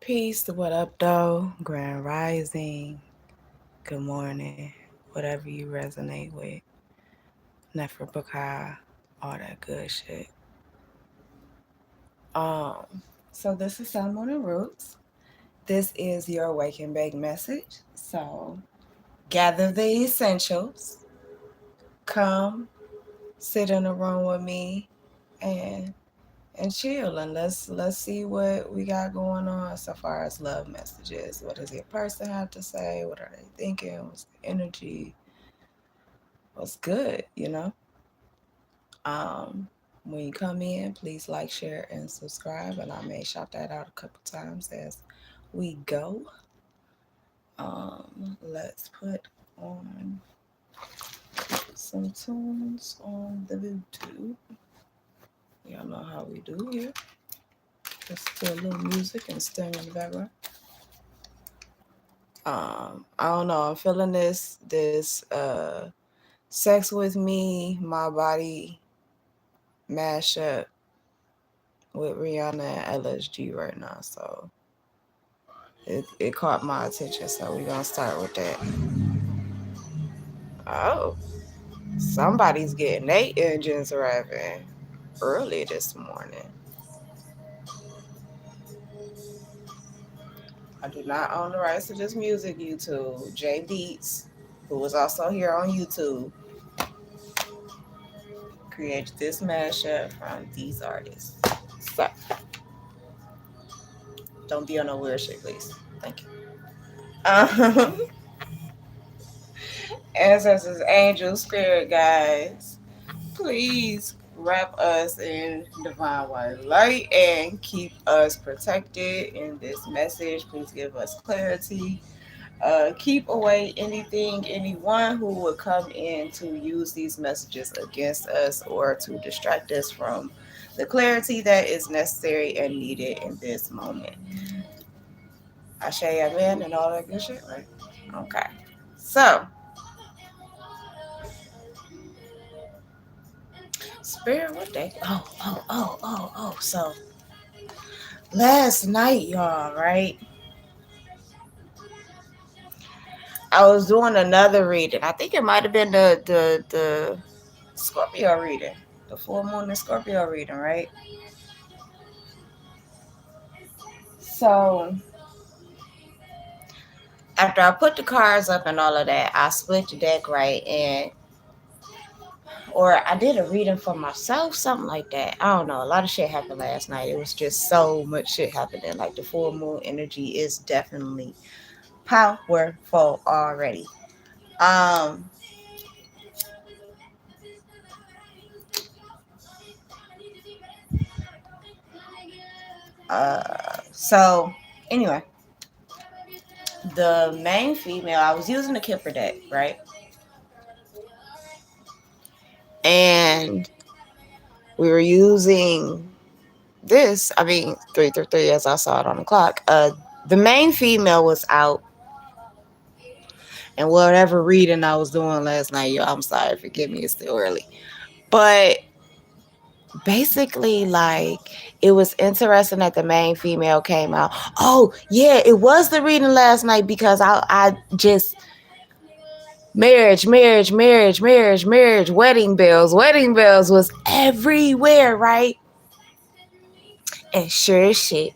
Peace, what up, though? Grand Rising, good morning, whatever you resonate with. Nefer Bakai, all that good shit. Um, so this is Sun Moon and Roots. This is your wake and bake message. So gather the essentials, come sit in a room with me and chill, and let's see what we got going on so far as love messages. What does your person have to say? What are they thinking? What's the energy? What's good? Um, when you come in, please like, share, and subscribe. And I may shout that out a couple times as we go. Let's put on some tunes on the YouTube. Y'all know how we do here. Just put a little music and stand in the background. I don't know. I'm feeling this sex with me, my body mashup with Rihanna and LSG right now. So it caught my attention. So we're gonna start with that. Oh, somebody's getting their engines revving early this morning. I do not own the rights to this music, YouTube. J Beats, who was also here on YouTube, created this mashup from these artists. So don't be on no weird shit, please. Thank you. Ancestors, angels, spirit guides, please wrap us in divine white light and keep us protected in this message. Please give us clarity. Keep away anything, anyone who would come in to use these messages against us or to distract us from the clarity that is necessary and needed in this moment. Ashe, amen, and all that good shit, right? Okay. So, Spirit, what day? Oh. So, last night, y'all, right? I was doing another reading. I think it might have been the Scorpio reading, the full moon and Scorpio reading, right? So, after I put the cards up and all of that, I split the deck, right? Or I did a reading for myself, something like that. I don't know. A lot of shit happened last night. It was just so much shit happening. Like the full moon energy is definitely powerful already. Um so anyway, the main female, I was using the Kipper deck, right? And we were using this, 333 as I saw it on the clock. The main female was out, and whatever reading I was doing last night, yo, I'm sorry, forgive me, it's still early. But basically, like, it was interesting that the main female came out. Oh, yeah, it was the reading last night because I just marriage, wedding bells was everywhere, right? And sure as shit,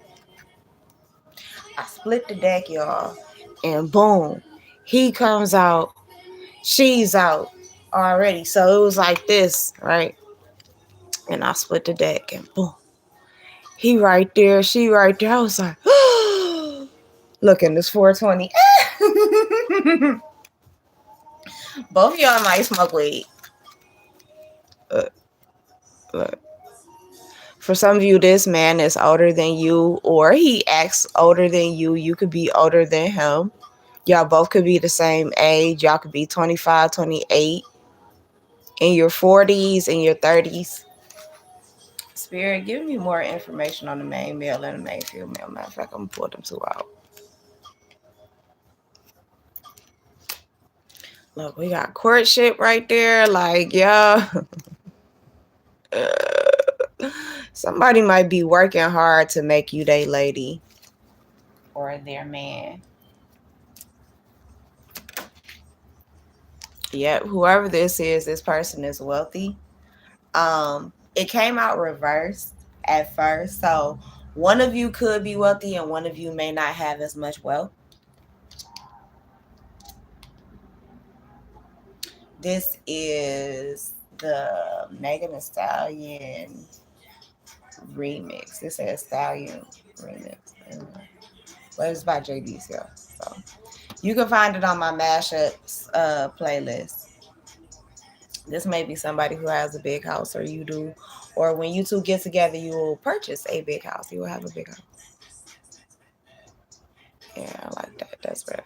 I split the deck, y'all, and boom, he comes out, she's out already. So it was like this, right? And I split the deck, and boom, he right there, she right there. I was like, looking, this 420. Both of y'all might smoke weed. Look. For some of you, this man is older than you, or he acts older than you. You could be older than him. Y'all both could be the same age. Y'all could be 25, 28, in your 40s, in your 30s. Spirit, give me more information on the main male and the main female. Matter of fact, I'm going to pull them two out. Look, we got courtship right there. Like, yeah. Somebody might be working hard to make you their lady. for their man. Yep, whoever this person is wealthy. It came out reversed at first. So one of you could be wealthy and one of you may not have as much wealth. This is the Megan Thee Stallion remix. It says Stallion remix. But it's by JD Seal. So you can find it on my mashups playlist. This may be somebody who has a big house, or you do, or when you two get together, you will purchase a big house. You will have a big house. Yeah, I like that. That's better.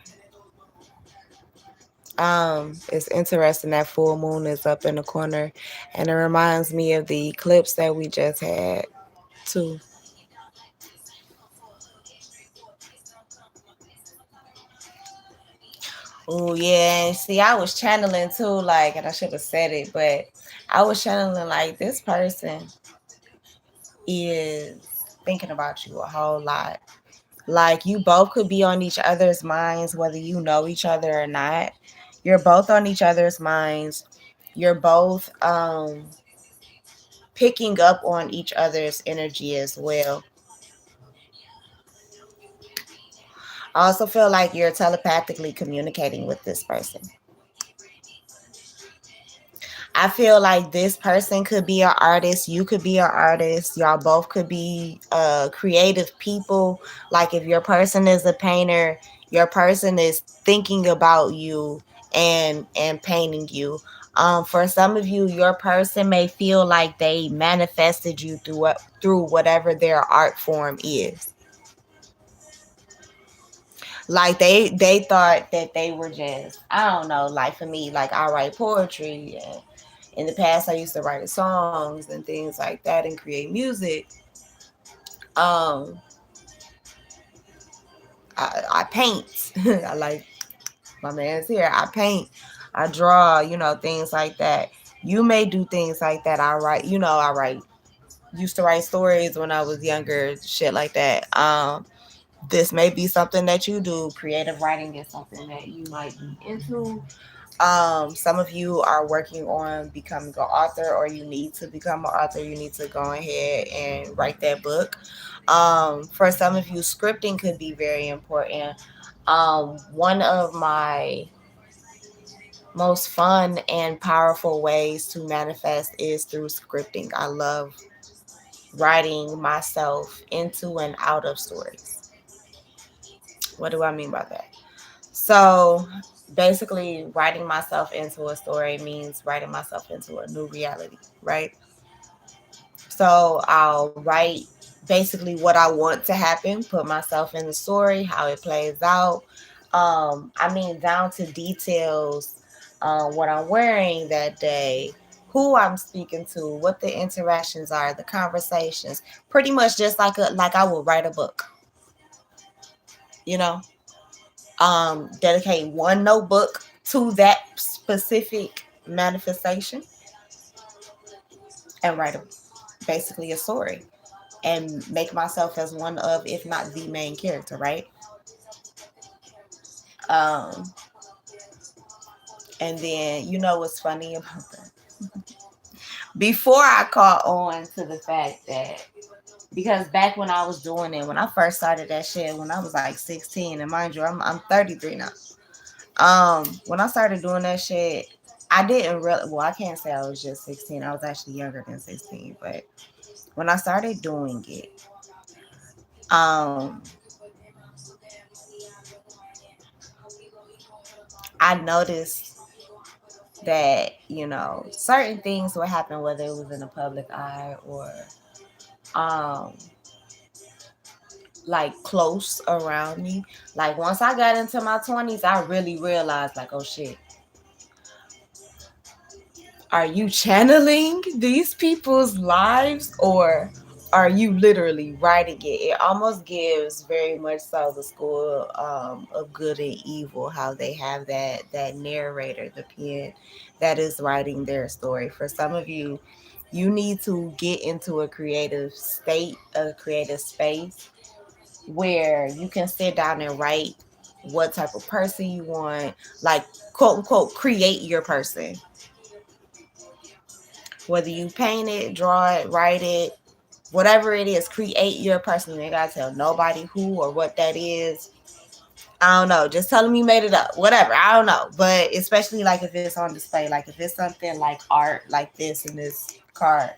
It's interesting that full moon is up in the corner, and it reminds me of the eclipse that we just had too. Oh yeah, and see, I was channeling too, like, and I should have said it, but I was channeling like this person is thinking about you a whole lot. Like you both could be on each other's minds, whether you know each other or not. You're both on each other's minds. You're both picking up on each other's energy as well. I also feel like you're telepathically communicating with this person. I feel like this person could be an artist. You could be an artist. Y'all both could be creative people. Like if your person is a painter, your person is thinking about you and painting you. For some of you, your person may feel like they manifested you through whatever their art form is. Like they thought that they were just, I don't know, like for me, like I write poetry, and in the past I used to write songs and things like that and create music. um I paint. I like, my man's here, I paint, I draw, things like that. You may do things like that. I write, I write, used to write stories when I was younger, shit like that. This may be something that you do. Creative writing is something that you might be into. Some of you are working on becoming an author, or you need to become an author. You need to go ahead and write that book. For some of you, scripting could be very important. One of my most fun and powerful ways to manifest is through scripting. I love writing myself into and out of stories. What do I mean by that? So basically, writing myself into a story means writing myself into a new reality, right? So I'll write basically what I want to happen, put myself in the story, how it plays out. I mean, down to details, what I'm wearing that day, who I'm speaking to, what the interactions are, the conversations. Pretty much just like I would write a book, you know. Dedicate one notebook to that specific manifestation and write basically a story and make myself as one of, if not the main character, right? Um, and then what's funny about that? Before I caught on to the fact that, because back when I was doing it, when I first started that shit, when I was like 16, and mind you, I'm 33 now. When I started doing that shit, I didn't really, well, I can't say I was just 16. I was actually younger than 16. But when I started doing it, um, I noticed that, certain things would happen, whether it was in the public eye or um like close around me. Like once I got into my 20s, I really realized like, oh shit, are you channeling these people's lives, or are you literally writing it? It almost gives very much so the school of good and evil, how they have that narrator, the pen that is writing their story. For some of you, you need to get into a creative state, a creative space, where you can sit down and write what type of person you want, like quote unquote create your person. Whether you paint it, draw it, write it, whatever it is, create your person. You ain't gotta tell nobody who or what that is. I don't know. Just tell them you made it up. Whatever. I don't know. But especially like if it's on display, like if it's something like art like this in this card,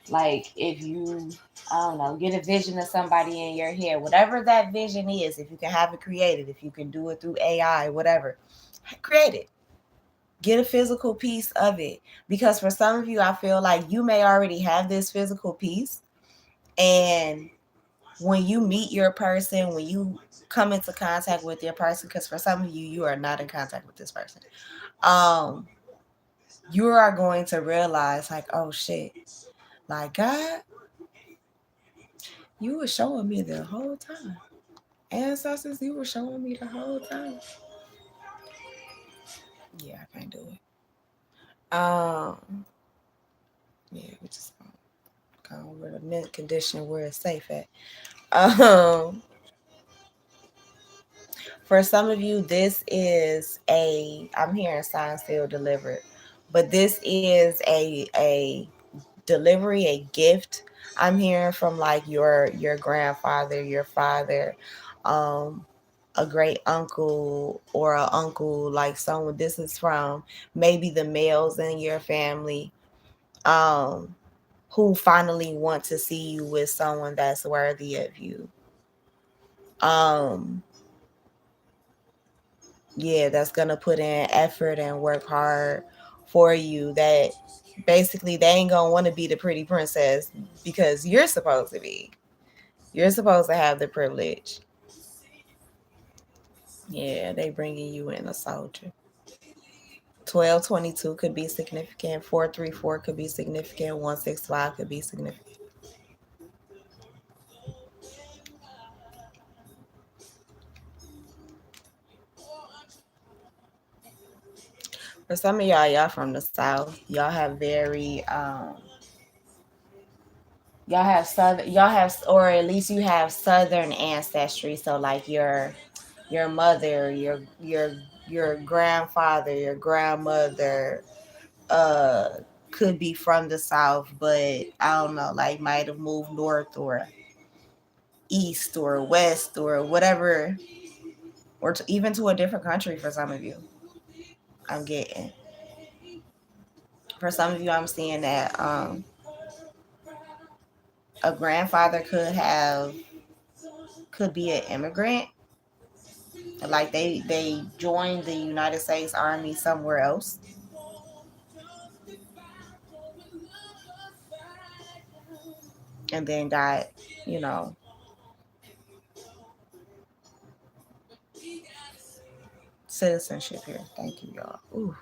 like if you, I don't know, get a vision of somebody in your head, whatever that vision is, if you can have it created, if you can do it through AI, whatever, create it. Get a physical piece of it. Because for some of you, I feel like you may already have this physical piece. And when you meet your person, when you come into contact with your person, because for some of you, you are not in contact with this person, you are going to realize like, oh shit, like God, you were showing me the whole time. Ancestors, you were showing me the whole time. Yeah, I can't do it. Yeah, we just go over the mint condition where it's safe at. For some of you, this is I'm hearing sign still delivered, but this is a delivery, a gift. I'm hearing from like your grandfather, your father, a great uncle or an uncle, like someone. This is from maybe the males in your family, who finally want to see you with someone that's worthy of you. Yeah, that's gonna put in effort and work hard for you. That basically they ain't gonna want to be the pretty princess because you're supposed to be. You're supposed to have the privilege. Yeah, they bringing you in a soldier. 1222 could be significant. 434 could be significant. 165 could be significant. For some of y'all from the South. Y'all have very y'all have, or at least you have Southern ancestry. So like your mother, your grandfather, your grandmother, uh, could be from the South, but I don't know, like might have moved north or east or west or whatever, or even to a different country for some of you. I'm getting. For some of you, I'm seeing that a grandfather could be an immigrant, like they joined the United States Army somewhere else, and then got, you know, citizenship here. Thank you, y'all. Ooh.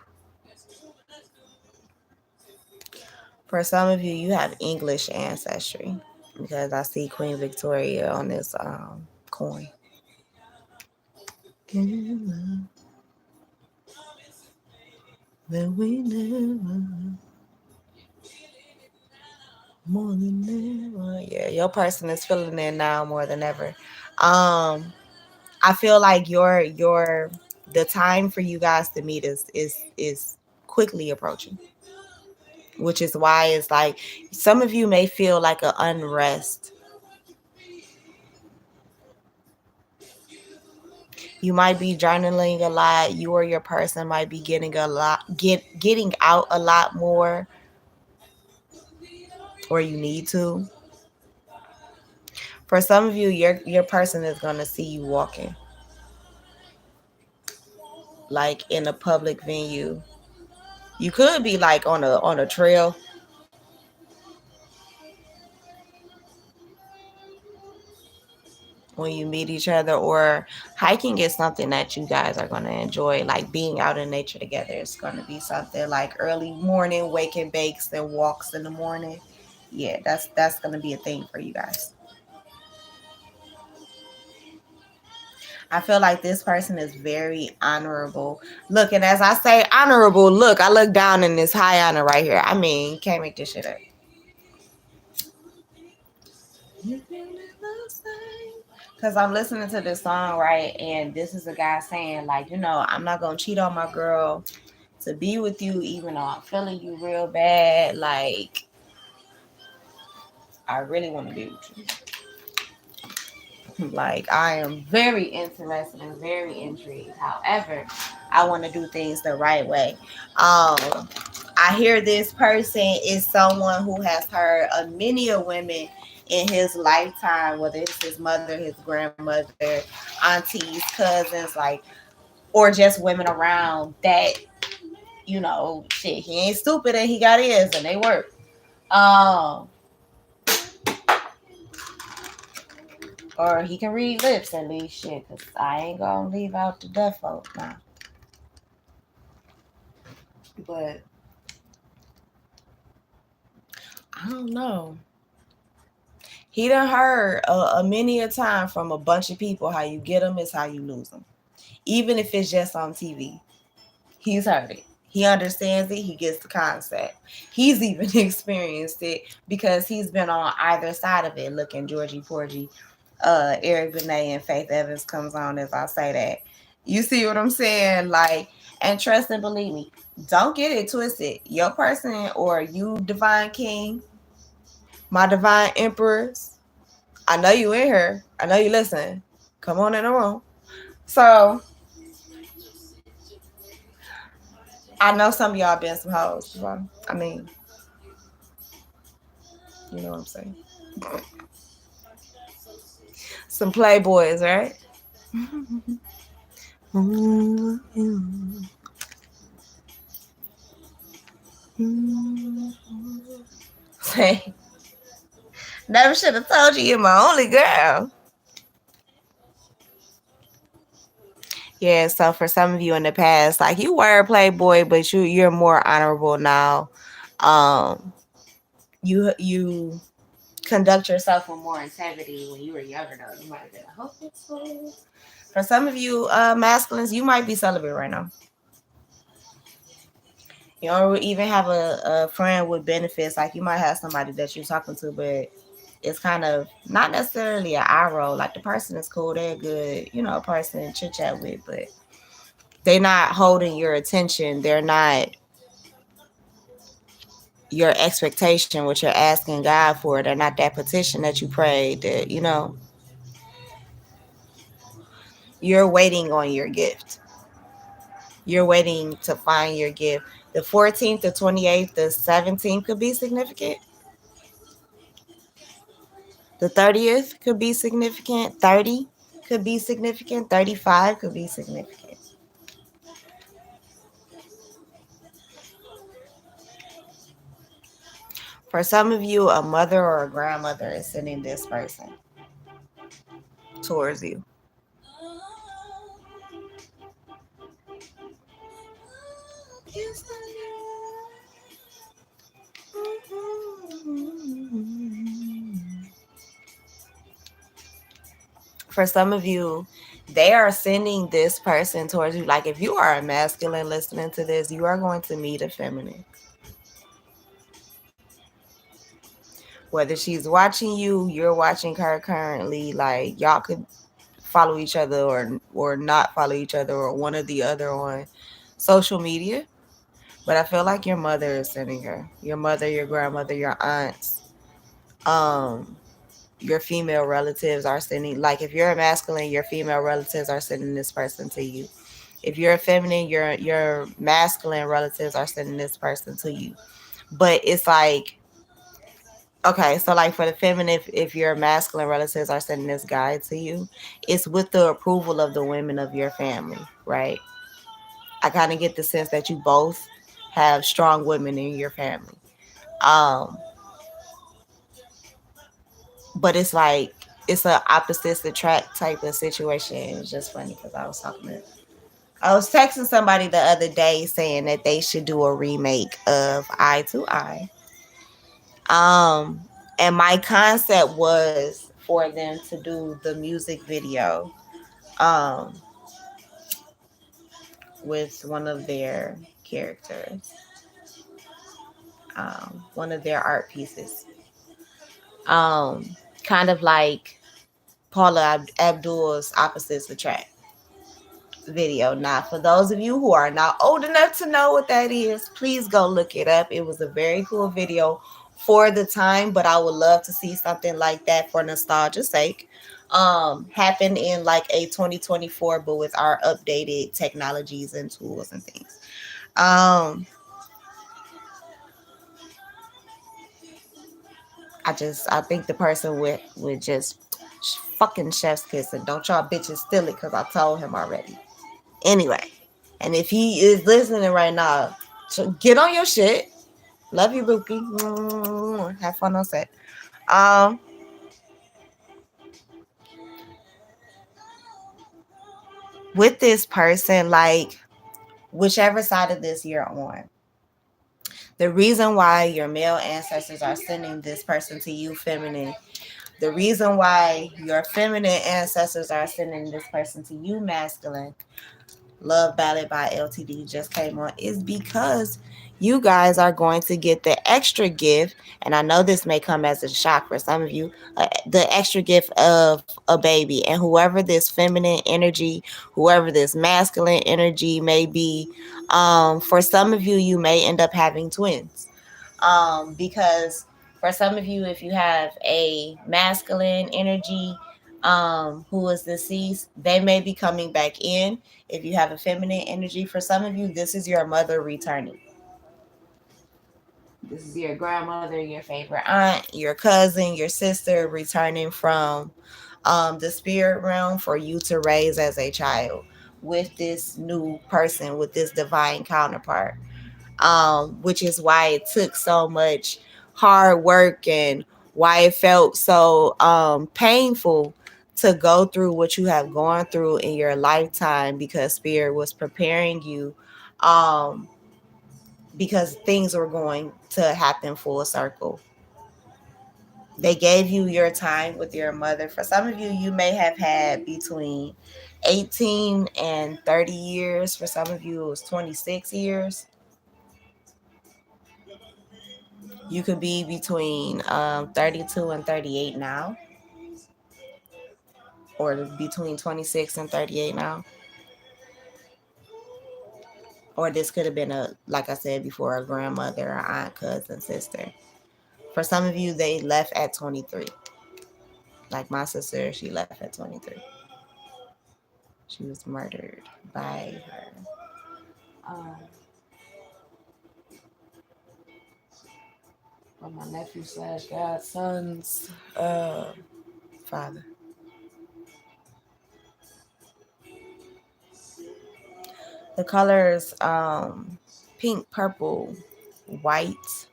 For some of you, you have English ancestry because I see Queen Victoria on this coin. That we never more than ever. Yeah, your person is feeling it now more than ever. I feel like the time for you guys to meet is quickly approaching, which is why it's like some of you may feel like an unrest. You might be journaling a lot. You or your person might be getting out a lot more, or you need to. For some of you, your person is gonna see you walking, like in a public venue. You could be like on a trail. When you meet each other, or hiking is something that you guys are going to enjoy, like being out in nature together. It's going to be something like early morning wake and bakes and walks in the morning. Yeah, that's going to be a thing for you guys. I feel like this person is very honorable. Look, and as I say honorable, look, I look down in this high honor right here. I mean, you can't make this shit up. Because because I'm listening to this song, right? And this is a guy saying, like, I'm not going to cheat on my girl to be with you, even though I'm feeling you real bad. Like, I really want to be with you. Like, I am very interested and very intrigued. However, I want to do things the right way. I hear this person is someone who has heard of many of women in his lifetime, whether it's his mother, his grandmother, aunties, cousins, like, or just women around that, shit, he ain't stupid and he got ears and they work. Um, or he can read lips at least, shit, because I ain't gonna leave out the death folk now. But I don't know. He done heard a many a time from a bunch of people how you get them is how you lose them. Even if it's just on TV. He's heard it. He understands it. He gets the concept. He's even experienced it because he's been on either side of it. Looking Georgie Porgy, Eric Benet, and Faith Evans comes on as I say that. You see what I'm saying? Like, and trust and believe me, don't get it twisted. Your person or you, Divine King, my Divine Empress, I know you in here. I know you listen. Come on in the room. So, I know some of y'all been some hoes before. I mean, you know what I'm saying? Some playboys, right? Say, never should have told you you're my only girl. Yeah, so for some of you in the past, like you were a playboy, but you're more honorable now. Um, you conduct yourself with more integrity when you were younger though. You might have been a hopeful. For some of you masculines, you might be celibate right now. You don't even have a friend with benefits. Like you might have somebody that you're talking to, but it's kind of not necessarily an eye roll. Like the person is cool, they're good, person to chit chat with, but they're not holding your attention. They're not your expectation, what you're asking God for. They're not that petition that you prayed. That you're waiting on your gift. You're waiting to find your gift. The 14th, the 28th, the 17th could be significant. The 30th could be significant. 30 could be significant. 35 could be significant. For some of you, a mother or a grandmother is sending this person towards you. For some of you, they are sending this person towards you. Like if you are a masculine listening to this, you are going to meet a feminine. Whether she's watching you, you're watching her currently, like y'all could follow each other or not follow each other or one or the other on social media. But I feel like your mother is sending her. Your mother, your grandmother, your aunts, your female relatives are sending. Like if you're a masculine, your female relatives are sending this person to you. If you're a feminine, your masculine relatives are sending this person to you. But it's like, okay, so like for the feminine, if your masculine relatives are sending this guy to you, it's with the approval of the women of your family, right? I kind of get the sense that you both have strong women in your family. Um, but it's like it's an opposites attract type of situation. It's just funny because I was texting somebody the other day saying that they should do a remake of Eye to Eye. And my concept was for them to do the music video um with one of their characters, one of their art pieces. Um kind of like Paula Abdul's Opposites Attract video. Now, for those of you who are not old enough to know what that is, please go look it up. It was a very cool video for the time, but I would love to see something like that for nostalgia's sake happen in like a 2024, but with our updated technologies and tools and things. um I think the person would just fucking chef's kiss, and don't y'all bitches steal it because I told him already. Anyway, and if he is listening right now, so get on your shit. Love you, Ruki. Have fun on set. Um, with this person, like whichever side of this you're on, the reason why your male ancestors are sending this person to you, feminine, the reason why your feminine ancestors are sending this person to you, masculine, Love Ballad by LTD just came on, is because you guys are going to get the extra gift. And I know this may come as a shock for some of you, the extra gift of a baby. And whoever this feminine energy, whoever this masculine energy may be, for some of you, you may end up having twins. Because for some of you, if you have a masculine energy who is deceased, they may be coming back in. If you have a feminine energy, for some of you, this is your mother returning. This is your grandmother, your favorite aunt, your cousin, your sister returning from the spirit realm for you to raise as a child with this new person, with this divine counterpart. Which is why it took so much hard work and why it felt so painful to go through what you have gone through in your lifetime, because spirit was preparing you, um, because things were going to happen full circle. They gave you your time with your mother. For some of you, you may have had between 18 and 30 years. For some of you, it was 26 years. You could be between 32 and 38 now, or between 26 and 38 now. Or this could have been like I said before, a grandmother, or aunt, cousin, sister. For some of you, they left at 23. Like my sister, she left at 23. She was murdered by her my nephew slash godson's father. The colors pink, purple, white,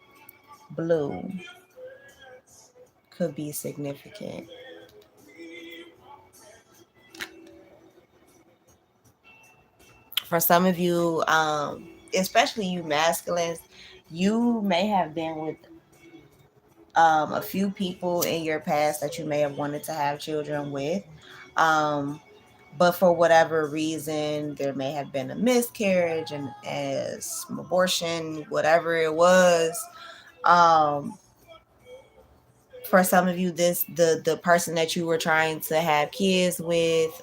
blue could be significant. For some of you, especially you masculines, you may have been with a few people in your past that you may have wanted to have children with. But for whatever reason, there may have been a miscarriage and as abortion, whatever it was. For some of you, the person that you were trying to have kids with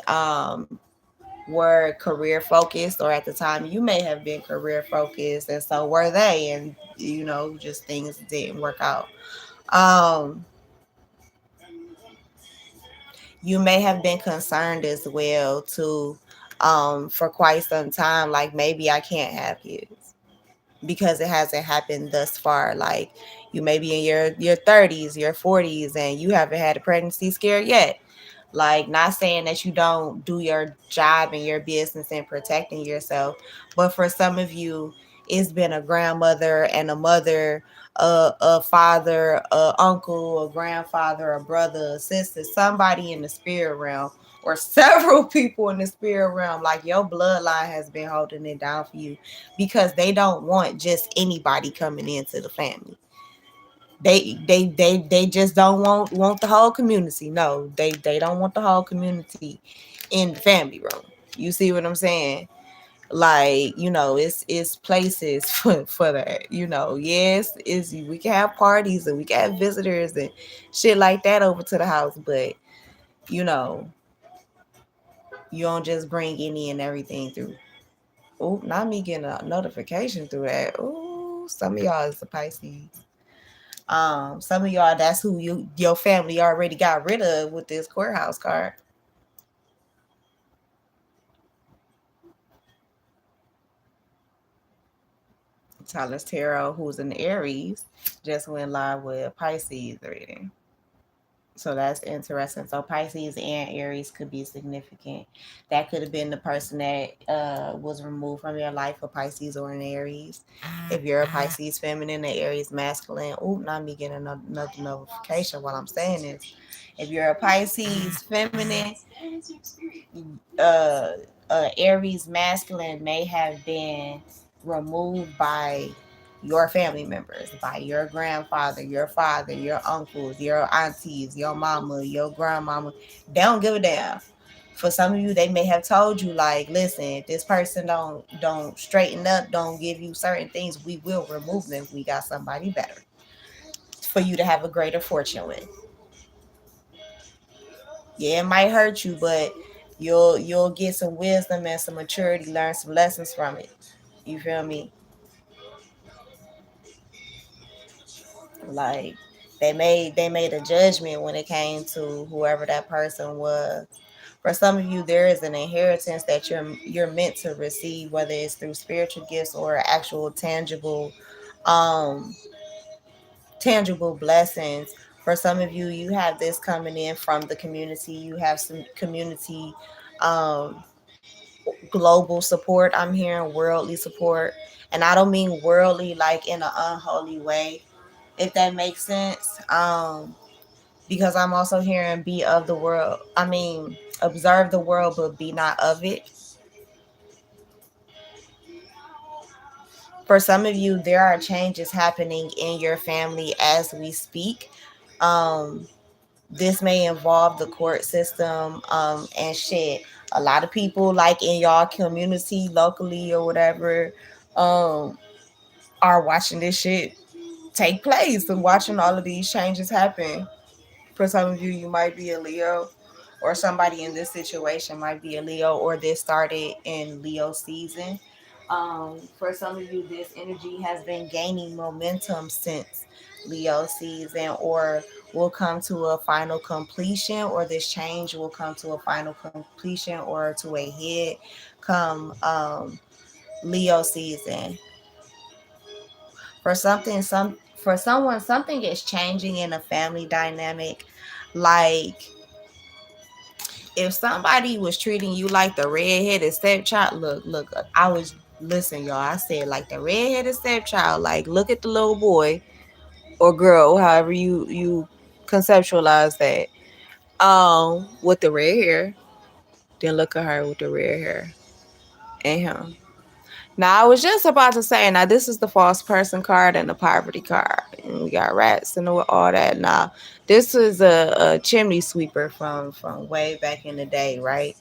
were career focused, or at the time you may have been career focused, and so were they, and just things didn't work out. You may have been concerned as well too, for quite some time, like maybe I can't have kids because it hasn't happened thus far. Like you may be in your 30s, your 40s, and you haven't had a pregnancy scare yet. Like, not saying that you don't do your job and your business in protecting yourself, but for some of you, it's been a grandmother and a mother, a father, a uncle, a grandfather, a brother, a sister, somebody in the spirit realm, or several people in the spirit realm. Like your bloodline has been holding it down for you, because they don't want just anybody coming into the family. They just don't want the whole community. No, they don't want the whole community in the family room. You see what I'm saying? Like, it's places for that. Yes, we can have parties and we can have visitors and shit like that over to the house, but you know, you don't just bring any and everything through. Oh, not me getting a notification through that. Oh, some of y'all is a Pisces. Some of y'all, that's who your family already got rid of with this courthouse card. Taurus Tarot, who's an Aries, just went live with Pisces reading. So that's interesting. So Pisces and Aries could be significant. That could have been the person that was removed from your life, a Pisces or an Aries. If you're a Pisces feminine, an Aries masculine. Oh, not me getting another notification. What I'm saying is, if you're a Pisces feminine, uh, Aries masculine may have been removed by your family members, by your grandfather, your father, your uncles, your aunties, your mama, your grandmama. They don't give a damn. For some of you, they may have told you, like, listen, if this person don't straighten up, don't give you certain things, we will remove them. We got somebody better for you to have a greater fortune with. Yeah, it might hurt you, but you'll get some wisdom and some maturity, learn some lessons from it. You feel me? Like they made a judgment when it came to whoever that person was. For some of you, there is an inheritance that you're meant to receive, whether it's through spiritual gifts or actual um tangible blessings. For some of you, you have this coming in from the community. You have some community um global support. I'm hearing worldly support. And I don't mean worldly like in an unholy way, if that makes sense. Because I'm also hearing be of the world. I mean, observe the world, but be not of it. For some of you, there are changes happening in your family as we speak. Um, this may involve the court system and shit. A lot of people, like in y'all community, locally or whatever, um, are watching this shit take place and watching all of these changes happen. For some of you, you might be a Leo, or somebody in this situation might be a Leo, or this started in Leo season. For some of you, this energy has been gaining momentum since Leo season, or will come to a final completion, or this change will come to a final completion or to a head come Leo season. For someone, something is changing in a family dynamic. Like, if somebody was treating you like the redheaded stepchild, look, I was listen, y'all. I said like the redheaded stepchild. Like, look at the little boy or girl, however you conceptualize that. With the red hair, then look at her with the red hair and him. Now I was just about to say, now this is the false person card and the poverty card, and we got rats and all that. Now this is a chimney sweeper from way back in the day, right?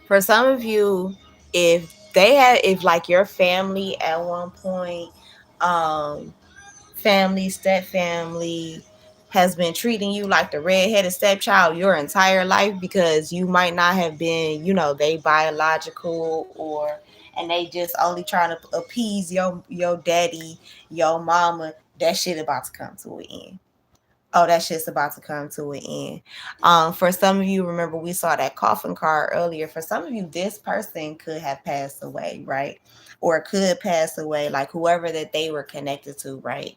For some of you, if like your family at one point, um, family, step family has been treating you like the redheaded stepchild your entire life, because you might not have been, they biological, or and they just only trying to appease your daddy, your mama. That shit about to come to an end. Oh, that shit's about to come to an end. For some of you, remember we saw that coffin card earlier. For some of you, this person could have passed away, right? Or could pass away, like whoever that they were connected to, right?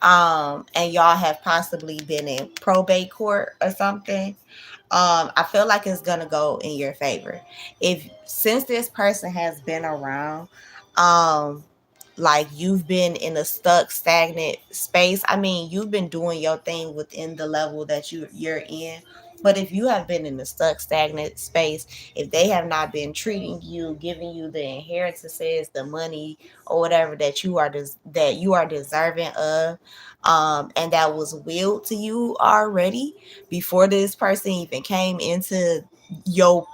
And y'all have possibly been in probate court or something. I feel like it's gonna go in your favor. If since this person has been around, um, like you've been in a stuck stagnant space. I mean, you've been doing your thing within the level that you're in. But if you have been in a stuck stagnant space, if they have not been treating you, giving you the inheritances, the money or whatever that you are deserving of, and that was willed to you already before this person even came into your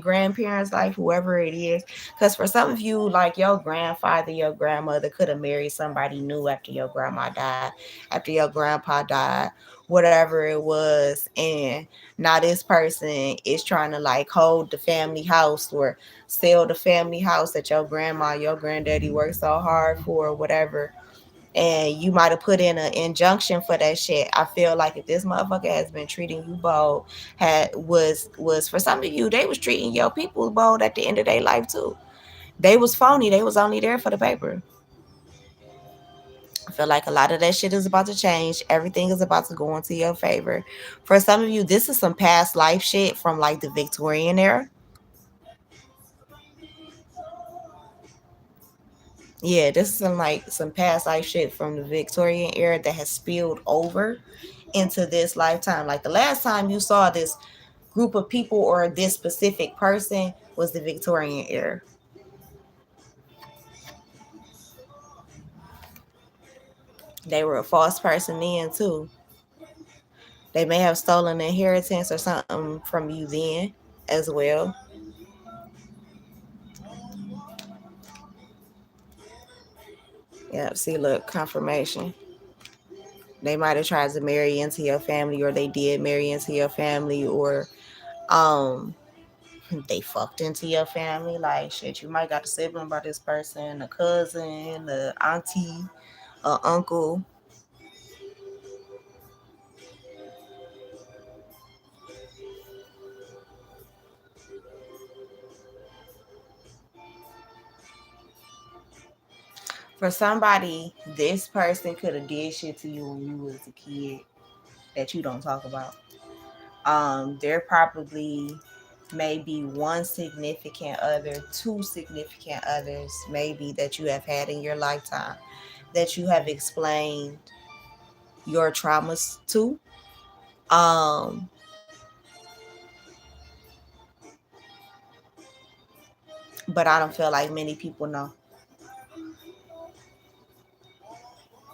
grandparents' life, whoever it is. Because for some of you, like your grandfather, your grandmother could have married somebody new after your grandma died, after your grandpa died, whatever it was, and now this person is trying to like hold the family house or sell the family house that your grandma, your granddaddy worked so hard for, or whatever, and you might have put in an injunction for that shit. I feel like if this motherfucker has been treating you bold, was for some of you, they was treating your people bold at the end of their life too. They was phony. They was only there for the paper. I feel like a lot of that shit is about to change. Everything is about to go into your favor. For some of you, this is some past life shit from like the Victorian era. Yeah, this is some past life shit from the Victorian era that has spilled over into this lifetime. Like the last time you saw this group of people or this specific person was the Victorian era. They were a false person then too. They may have stolen inheritance or something from you then as well. Yeah, see, look, confirmation. They might have tried to marry into your family, or they did marry into your family, or um they fucked into your family. Like shit, you might got a sibling by this person, a cousin, a auntie, a uncle. For somebody, this person could have did shit to you when you was a kid that you don't talk about. There probably maybe one significant other, two significant others, maybe that you have had in your lifetime that you have explained your traumas to. Um, but I don't feel like many people know.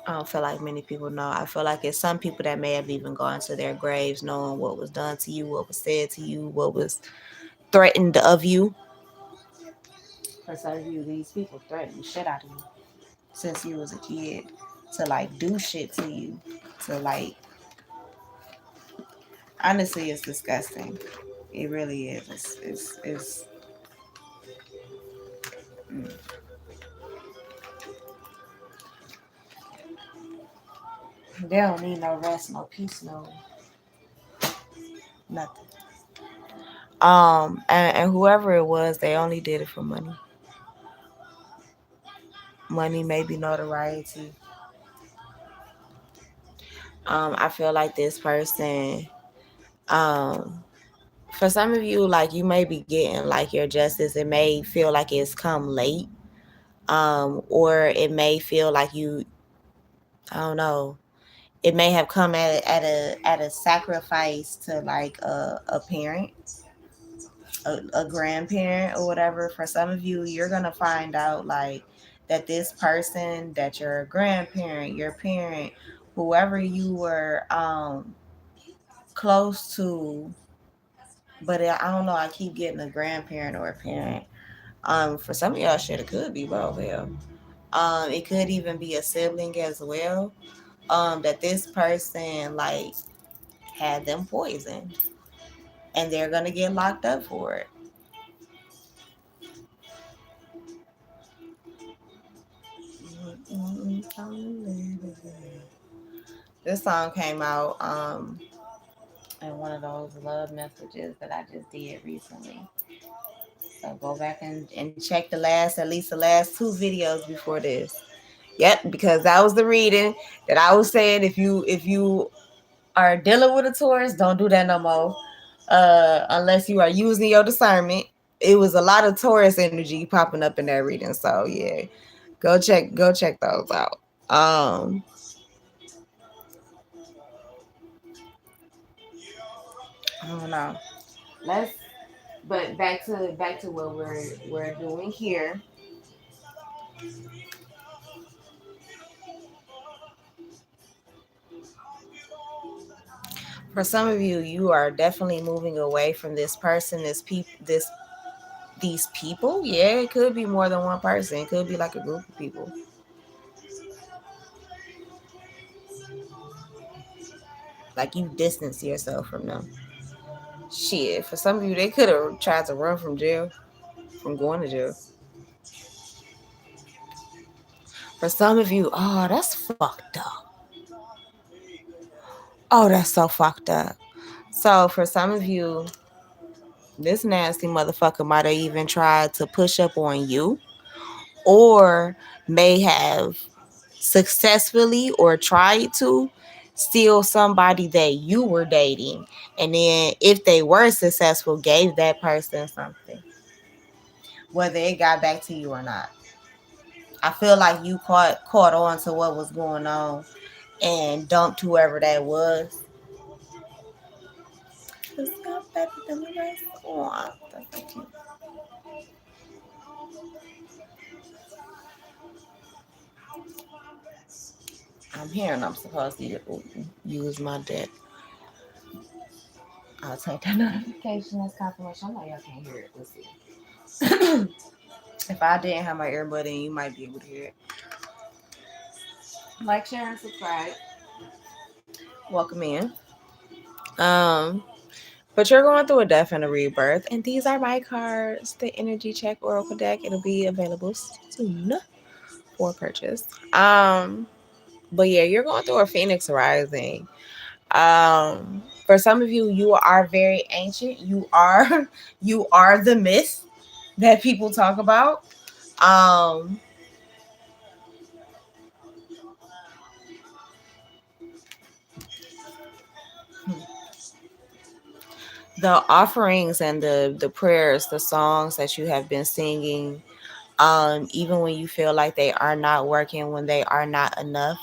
I don't feel like many people know. I feel like it's some people that may have even gone to their graves knowing what was done to you, what was said to you, what was threatened of you. For some of you, these people threaten the shit out of you since you was a kid to like do shit to you. To like, honestly, it's disgusting. It really is. It's mm. They don't need no rest, no peace, no nothing. And whoever it was, they only did it for money. Money, maybe notoriety. I feel like this person, um, for some of you, like you may be getting like your justice. It may feel like it's come late, or it may feel like you, I don't know, it may have come at a sacrifice to like a parent, a grandparent or whatever. For some of you, you're gonna find out like that this person, that your grandparent, your parent, whoever you were close to, but I don't know, I keep getting a grandparent or a parent. For some of y'all shit, it could be both. Hell. It could even be a sibling as well. That this person like had them poisoned and they're gonna get locked up for it. This song came out in one of those love messages that I just did recently. So go back and check at least the last two videos before this. Yep, because that was the reading that I was saying. If you are dealing with a Taurus, don't do that no more. Unless you are using your discernment. It was a lot of Taurus energy popping up in that reading. So yeah, go check those out. I don't know. Let's but back to what we're doing here. For some of you, you are definitely moving away from this person, these people. Yeah, it could be more than one person. It could be like a group of people. Like you distance yourself from them. Shit, for some of you, they could have tried to run from jail, from going to jail. For some of you, oh, that's fucked up. Oh, that's so fucked up. So for some of you, this nasty motherfucker might have even tried to push up on you, or may have successfully or tried to steal somebody that you were dating, and then if they were successful, gave that person something, whether it got back to you or not. I feel like you caught on to what was going on and dumped whoever that was. It's not better than the rest. Oh, that's so cute. I'm hearing I'm supposed to use my deck. I'll take that notification as confirmation. I know y'all can't hear it. Let's see. If I didn't have my earbud in, you might be able to hear it. Like, share, and subscribe. Welcome in. But you're going through a death and a rebirth, and these are my cards, the Energy Check Oracle deck. It'll be available soon for purchase. But yeah, you're going through a Phoenix rising. For some of you, you are very ancient. You are you are the myth that people talk about. Um the offerings and the prayers, the songs that you have been singing, even when you feel like they are not working, when they are not enough,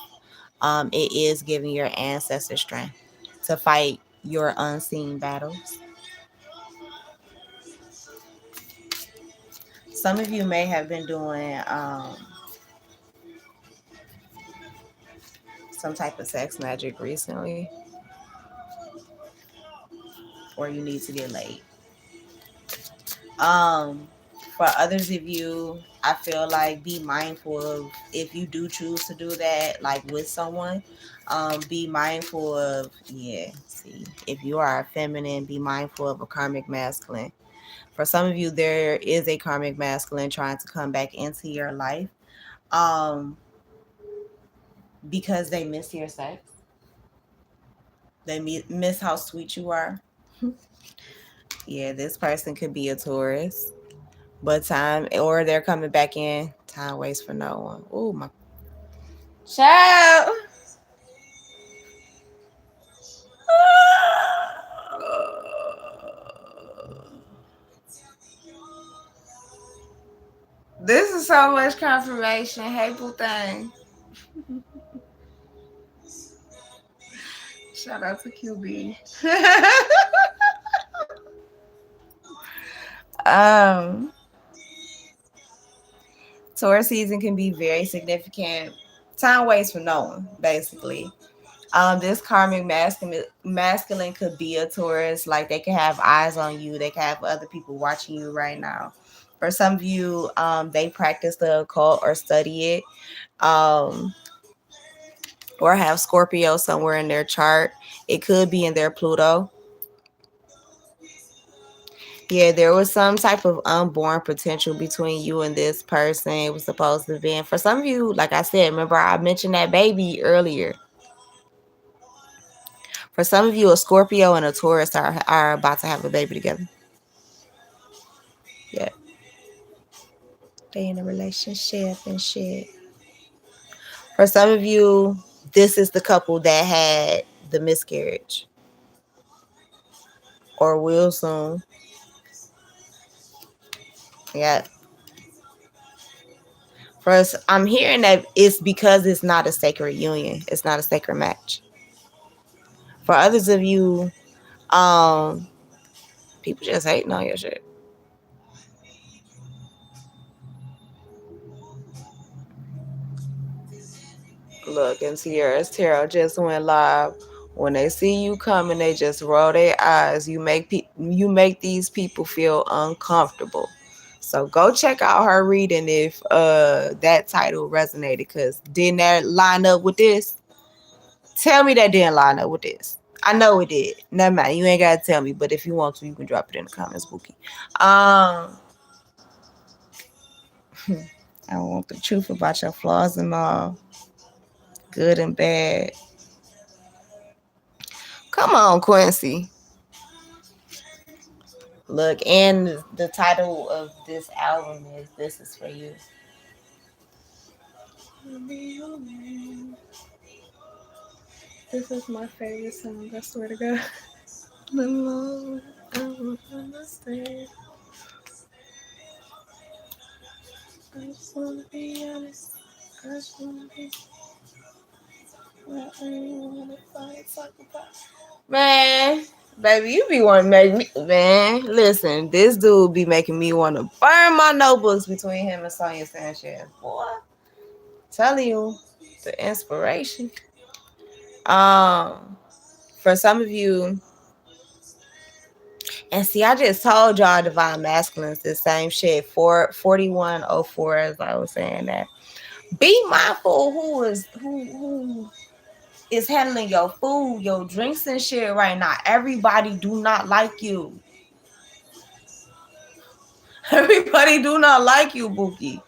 it is giving your ancestors strength to fight your unseen battles. Some of you may have been doing some type of sex magic recently, or you need to get laid. For others of you, I feel like be mindful of, if you do choose to do that, like with someone, be mindful of, if you are a feminine, be mindful of a karmic masculine. For some of you, there is a karmic masculine trying to come back into your life, because they miss your sex. They miss how sweet you are. Yeah, this person could be a Taurus, but or they're coming back in. Time waits for no one. Oh my child. This is so much confirmation. Hey, boo thing. Shout out to QB. um, Taurus season can be very significant. Time waits for no one, basically. This karmic masculine could be a Taurus. Like, they can have eyes on you. They can have other people watching you right now. For some of you, they practice the occult or study it, or have Scorpio somewhere in their chart. It could be in their Pluto. Yeah, there was some type of unborn potential between you and this person. It was supposed to be. And for some of you, like I said, remember I mentioned that baby earlier. For some of you, a Scorpio and a Taurus are about to have a baby together. Yeah. They in a relationship and shit. For some of you, this is the couple that had the miscarriage or will soon. Yeah. First, I'm hearing that it's because it's not a sacred union. It's not a sacred match. For others of you, people just hating on your shit. Look, and Sierra's tarot just went live. When they see you coming, they just roll their eyes. You make these people feel uncomfortable. So go check out her reading if that title resonated, because didn't that line up with this? Tell me that didn't line up with this. I know it did. Never mind. You ain't gotta tell me, but if you want to, you can drop it in the comments, Bookie. Um, I want the truth about your flaws and all, good and bad. Come on, Quincy. Look, and the title of this album is "This Is For You." This is my favorite song. I swear to God. The Lord, I will understand. I just wanna be honest. I just wanna be. Man, baby, you be wanting to make me. Man, listen, this dude be making me want to burn my notebooks between him and Sonia Sanchez. Boy, telling you the inspiration. For some of you, and see, I just told y'all Divine Masculines the same shit. 4104, as I was saying that. Be mindful who is handling your food, your drinks and shit right now. Everybody do not like you. Everybody do not like you, Bookie.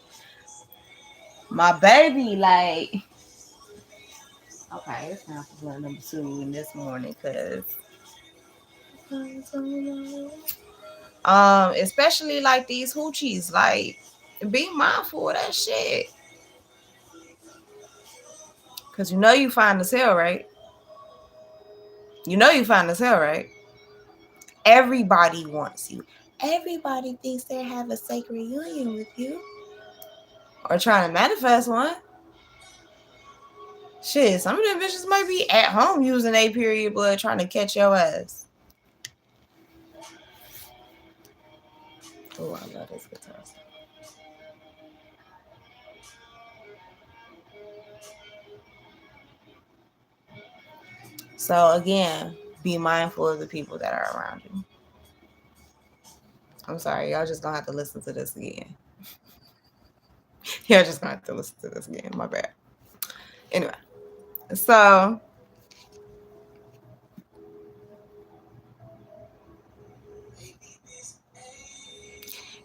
My baby, like, okay, it's time for blunt number 2 in this morning, cause especially like these hoochies, like, be mindful of that shit. Cause you know you fine as hell, right? You know you fine as hell, right? Everybody wants you. Everybody thinks they have a sacred union with you. Or trying to manifest one. Shit, some of them bitches might be at home using a period blood trying to catch your ass. Oh, I love this guitar. So again, be mindful of the people that are around you. I'm sorry, y'all just gonna have to listen to this again. Y'all just gonna have to listen to this again. My bad. Anyway, so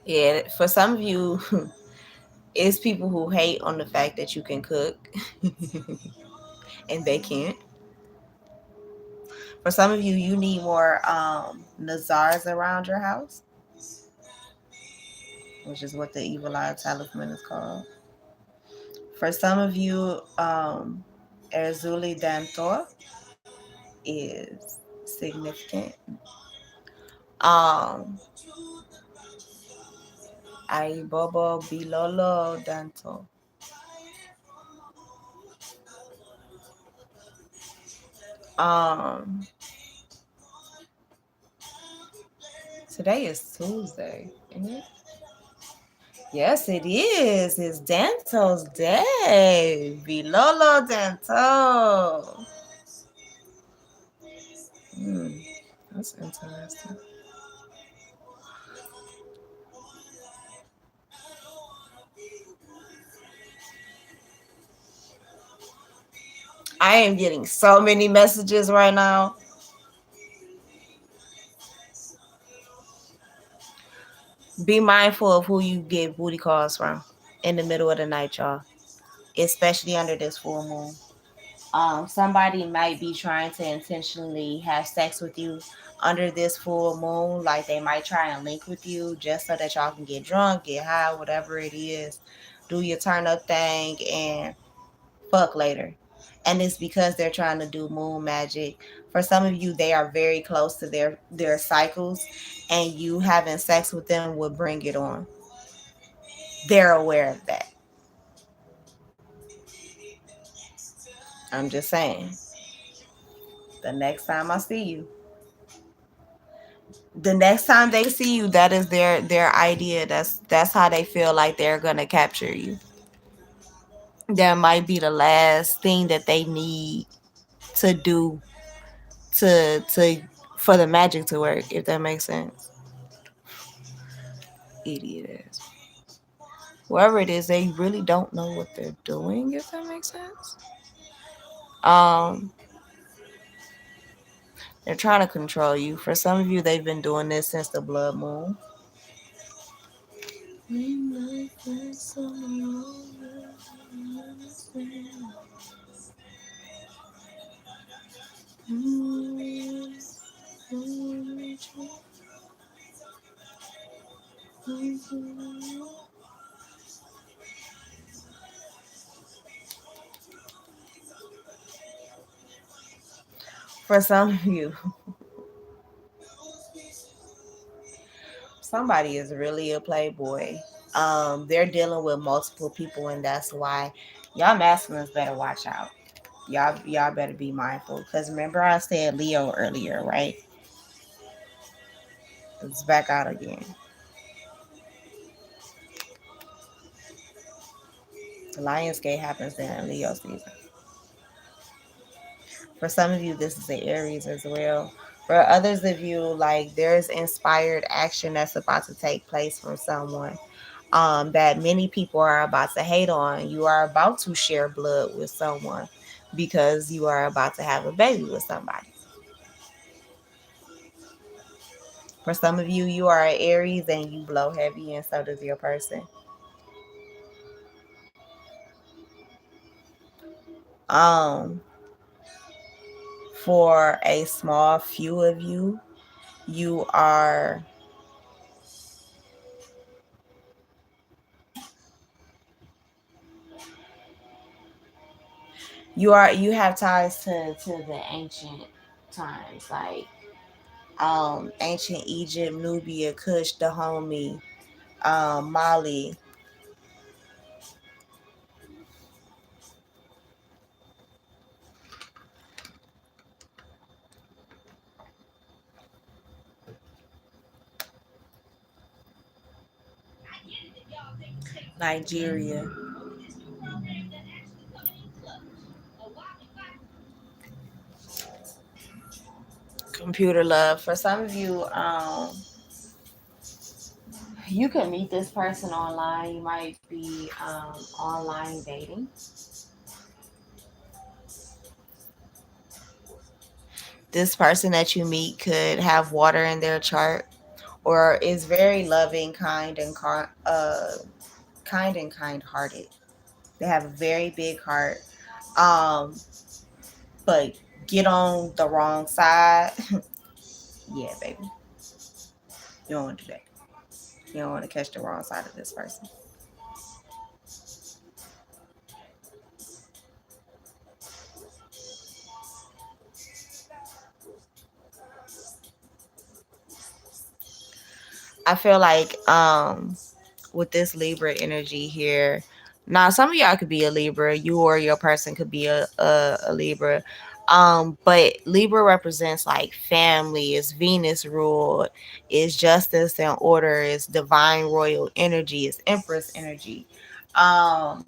yeah, for some of you, it's people who hate on the fact that you can cook and they can't. For some of you, you need more Nazars around your house, which is what the Evil Eye Talisman is called. For some of you, Erzuli Dantor is significant. Aibobo Bilolo Danto. Today is Tuesday, isn't it? Yes, it is. It's Danto's day. Bilolo Danto. That's interesting. I am getting so many messages right now. Be mindful of who you get booty calls from in the middle of the night, y'all. Especially under this full moon. Somebody might be trying to intentionally have sex with you under this full moon. Like they might try and link with you just so that y'all can get drunk, get high, whatever it is. Do your turn up thing and fuck later. And it's because they're trying to do moon magic. For some of you, they are very close to their cycles, and you having sex with them will bring it on. They're aware of that. I'm just saying. The next time I see you, the next time they see you, that is their idea. That's how they feel like they're gonna capture you. That might be the last thing that they need to do to for the magic to work, if that makes sense. Idiot ass. Whoever it is, they really don't know what they're doing, if that makes sense. They're trying to control you. For some of you, they've been doing this since the blood moon. For some of you, somebody is really a playboy. They're dealing with multiple people, and that's why y'all masculines better watch out. Y'all better be mindful. Because remember I said Leo earlier, right? It's back out again. The Lionsgate happens in Leo season. For some of you, this is the Aries as well. For others of you, like there's inspired action that's about to take place from someone that many people are about to hate on. You are about to share blood with someone because you are about to have a baby with somebody. For some of you, you are an Aries and you blow heavy, and so does your person. Um, for a small few of you, you are you have ties to the ancient times, like ancient Egypt, Nubia, Kush, Dahomey, Mali. Nigeria. Computer love. For some of you, you can meet this person online. You might be online dating. This person that you meet could have water in their chart, or is very loving, kind and kind-hearted. They have a very big heart, um, but get on the wrong side. Yeah, baby, you don't want to do that. You don't want to catch the wrong side of this person. I feel like with this Libra energy here, now some of y'all could be a Libra, you or your person could be a Libra. But Libra represents like family, it's Venus ruled, it's justice and order, it's divine royal energy, it's Empress energy. Um,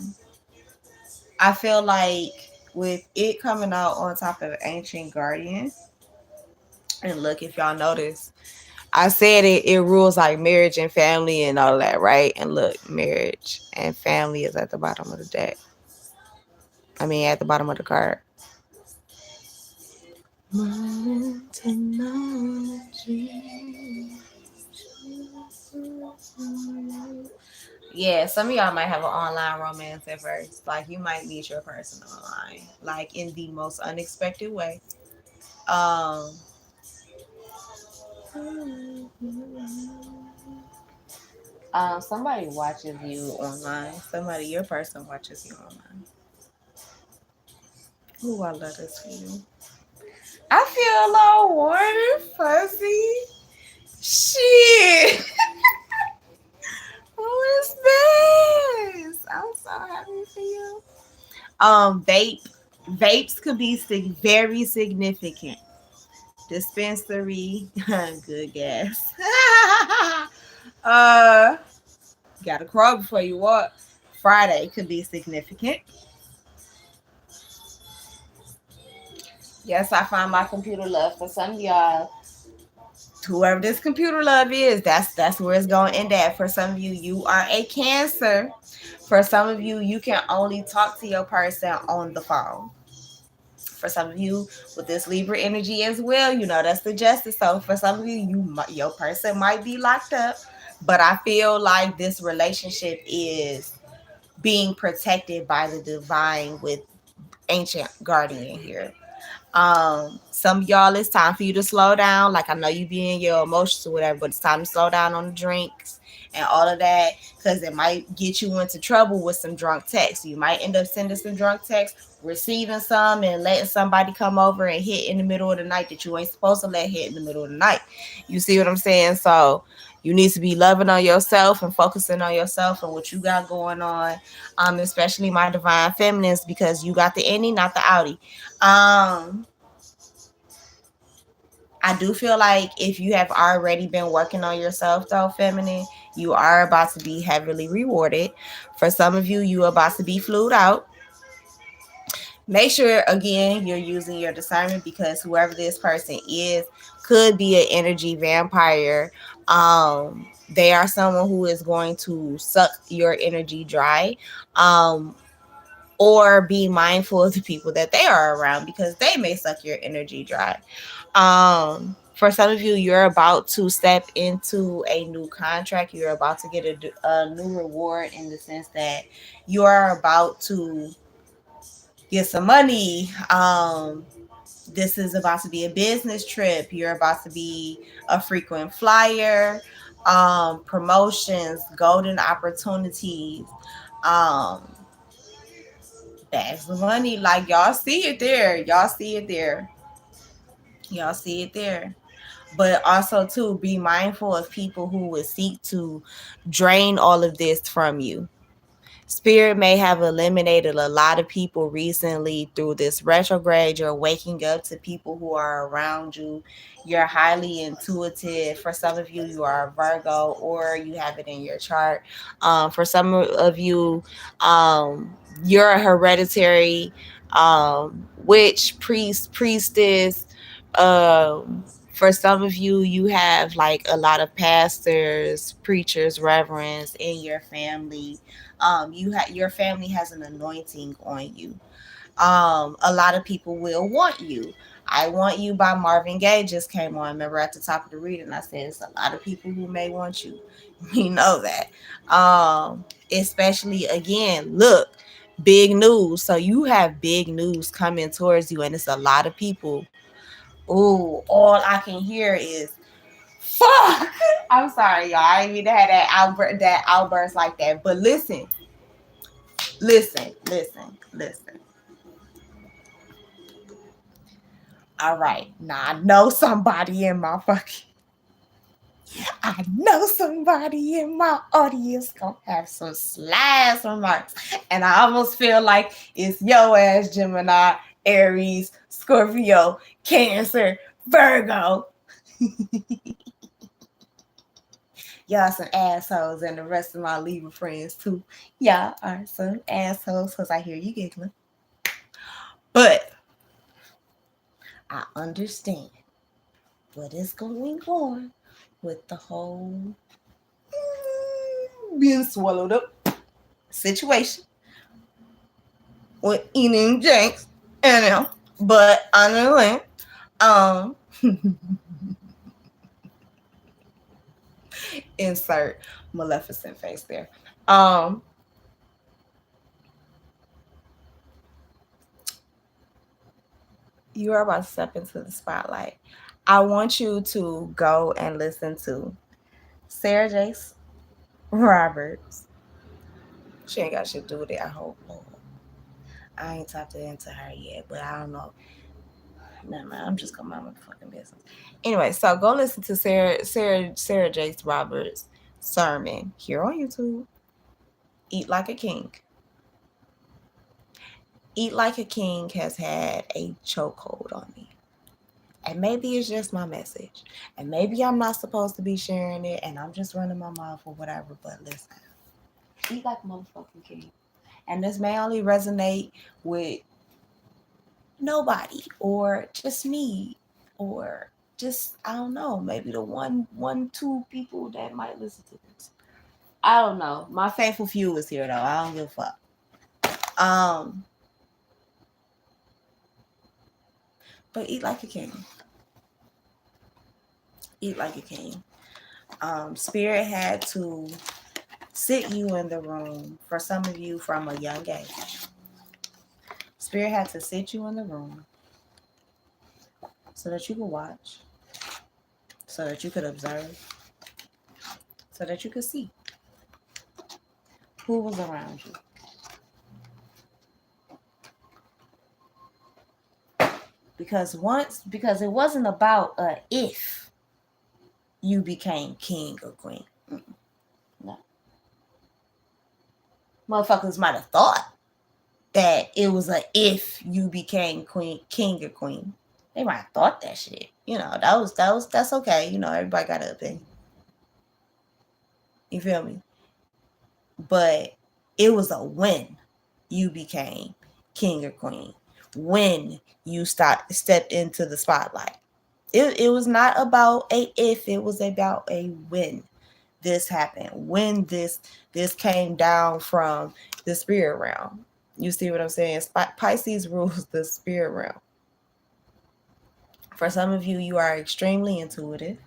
I feel like with it coming out on top of Ancient Guardian, and look, if y'all notice, I said it rules like marriage and family and all that, right? And look, marriage and family is at the bottom of the deck. I mean, at the bottom of the card. Yeah, some of y'all might have an online romance at first. Like you might meet your person online, like in the most unexpected way. Um, somebody watches you online. Somebody, your person watches you online. Ooh, I love this for you. I feel all warm and fuzzy. Shit. Who is this? I'm so happy for you. Vapes could be very significant. Dispensary, good gas. uh, gotta crawl before you walk. Friday could be significant. Yes, I find my computer love. For some of y'all, whoever this computer love is, that's where it's going to end at. For some of you, you are a Cancer. For some of you, you can only talk to your person on the phone. For some of you with this Libra energy as well, that's the justice. So for some of you, your person might be locked up, but I feel like this relationship is being protected by the divine with ancient guardian here. Some of y'all, it's time for you to slow down. Like, I know you be in your emotions or whatever, but it's time to slow down on the drinks and all of that, because it might get you into trouble with some drunk texts. You might end up sending some drunk texts, receiving some, and letting somebody come over and hit in the middle of the night that you ain't supposed to let hit in the middle of the night. You see what I'm saying? So you need to be loving on yourself and focusing on yourself and what you got going on. Especially my divine feminines, because you got the innie, not the outie. I do feel like if you have already been working on yourself, though, feminine, you are about to be heavily rewarded. For some of you, you are about to be flued out. Make sure, again, you're using your discernment, because whoever this person is could be an energy vampire. They are someone who is going to suck your energy dry. Or be mindful of the people that they are around, because they may suck your energy dry. For some of you, you're about to step into a new contract. You're about to get a new reward, in the sense that you are about to get some money. This is about to be a business trip. You're about to be a frequent flyer. Promotions, golden opportunities, bags of money. Like, y'all see it there. Y'all see it there. Y'all see it there. But also, too, be mindful of people who would seek to drain all of this from you. Spirit may have eliminated a lot of people recently through this retrograde. You're waking up to people who are around you. You're highly intuitive. For some of you, you are a Virgo, or you have it in your chart. For some of you, you're a hereditary witch, priest, priestess. For some of you, you have like a lot of pastors, preachers, reverends in your family. Your family has an anointing on you. A lot of people will want you. I Want You by Marvin Gaye just came on. Remember, at the top of the reading, I said it's a lot of people who may want you. We know that. Especially, again, look, big news. So you have big news coming towards you, and it's a lot of people. Ooh, all I can hear is fuck. I'm sorry, y'all. I didn't mean to have that outburst like that. But listen. All right. Now I know somebody in my audience gonna have some slice remarks. And I almost feel like it's your ass, Gemini, Aries, Scorpio, Cancer, Virgo. Y'all some assholes, and the rest of my Libra friends too. Y'all are some assholes, because I hear you giggling. But I understand what is going on with the whole being swallowed up situation with eating Jenks and them. But honestly, insert Maleficent face there. You are about to step into the spotlight. I want you to go and listen to Sarah Jakes Roberts. She ain't got shit to do with it, I hope. I ain't tapped into her yet, but I don't know. Nah, man, I'm just going to mind my fucking business. Anyway, so go listen to Sarah Jakes Roberts' sermon here on YouTube. Eat Like a King. Eat Like a King has had a chokehold on me. And maybe it's just my message. And maybe I'm not supposed to be sharing it, and I'm just running my mouth or whatever. But listen, eat like a motherfucking king. And this may only resonate with nobody, or just me, or just, I don't know, maybe the two people that might listen to this. I don't know. My faithful few is here though. I don't give a fuck. But eat like a king. Eat like a king. Spirit had to sit you in the room, for some of you from a young age. Spirit had to sit you in the room so that you could watch, so that you could observe, so that you could see who was around you. Because it wasn't about if you became king or queen. No. Motherfuckers might have thought that it was a if you became king or queen. They might have thought that shit. That's okay. Everybody got an opinion. You feel me? But it was a when you became king or queen. When you stepped into the spotlight. It was not about a if, it was about a when this happened, when this came down from the spirit realm. You see what I'm saying? Pisces rules the spirit realm. For some of you, you are extremely intuitive.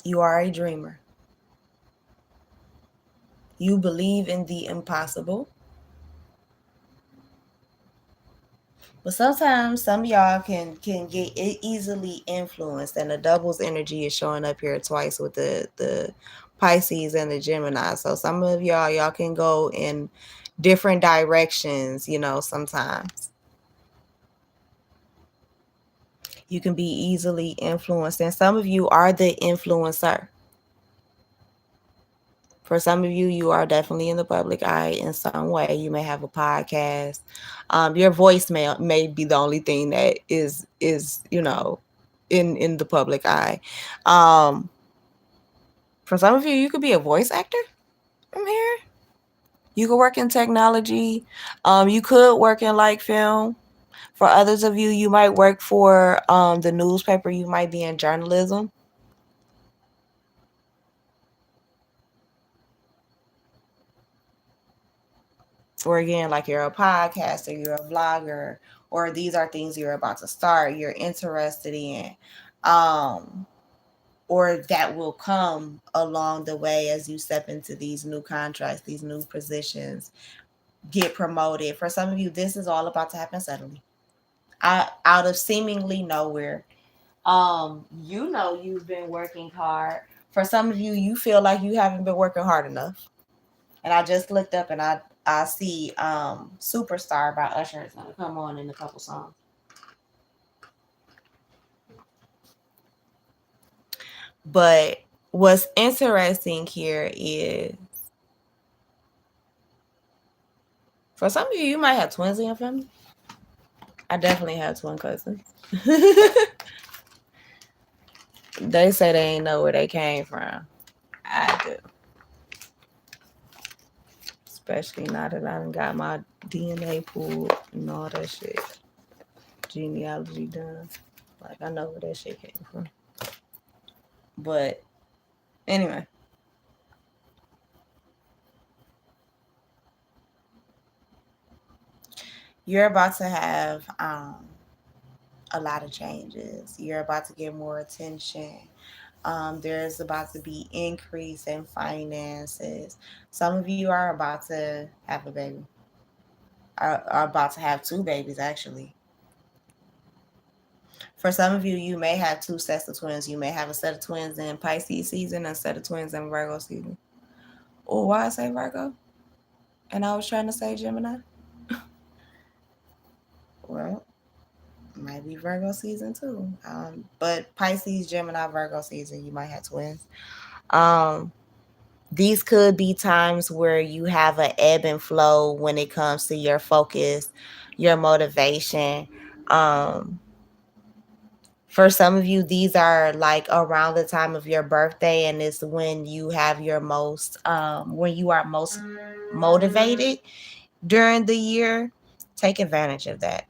You are a dreamer. You believe in the impossible. But sometimes some of y'all can get easily influenced, and the doubles energy is showing up here twice with the Pisces and the Gemini. So some of y'all can go in different directions, sometimes. You can be easily influenced, and some of you are the influencer. For some of you, you are definitely in the public eye in some way. You may have a podcast. Your voicemail may be the only thing that is in the public eye. For some of you, you could be a voice actor from here. You could work in technology. You could work in like film. For others of you, you might work for the newspaper. You might be in journalism. Or again, like you're a podcaster, you're a vlogger, or these are things you're about to start, you're interested in, or that will come along the way as you step into these new contracts, these new positions, get promoted. For some of you, this is all about to happen suddenly, out of seemingly nowhere. You've been working hard. For some of you, you feel like you haven't been working hard enough. And I just looked up and I see Superstar by Usher is gonna come on in a couple songs. But what's interesting here is, for some of you, you might have twins in your family. I definitely have twin cousins. They say they ain't know where they came from. I do. Especially now that I done got my DNA pulled and all that shit. Genealogy done. Like, I know where that shit came from. But anyway. You're about to have a lot of changes. You're about to get more attention. There's about to be increase in finances. Some of you are about to have a baby. Are about to have two babies, actually. For some of you, you may have two sets of twins. You may have a set of twins in Pisces season and a set of twins in Virgo season. Oh, why I say Virgo? And I was trying to say Gemini? Well, might be Virgo season too. But Pisces, Gemini, Virgo season, you might have twins. These could be times where you have an ebb and flow when it comes to your focus, your motivation. For some of you, these are like around the time of your birthday, and it's when you have your most, when you are most motivated during the year. Take advantage of that.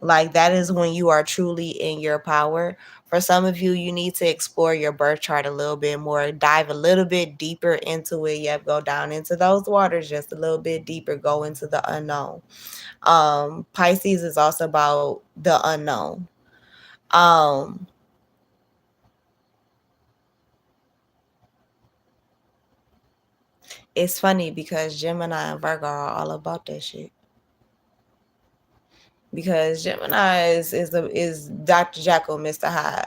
Like that is when you are truly in your power. For some of you, you need to explore your birth chart a little bit more, dive a little bit deeper into it. Yep, go down into those waters just a little bit deeper, go into the unknown. Pisces is also about the unknown. Um, it's funny because Gemini and Virgo are all about that shit. Because Gemini is Dr. Jekyll, Mr. Hyde.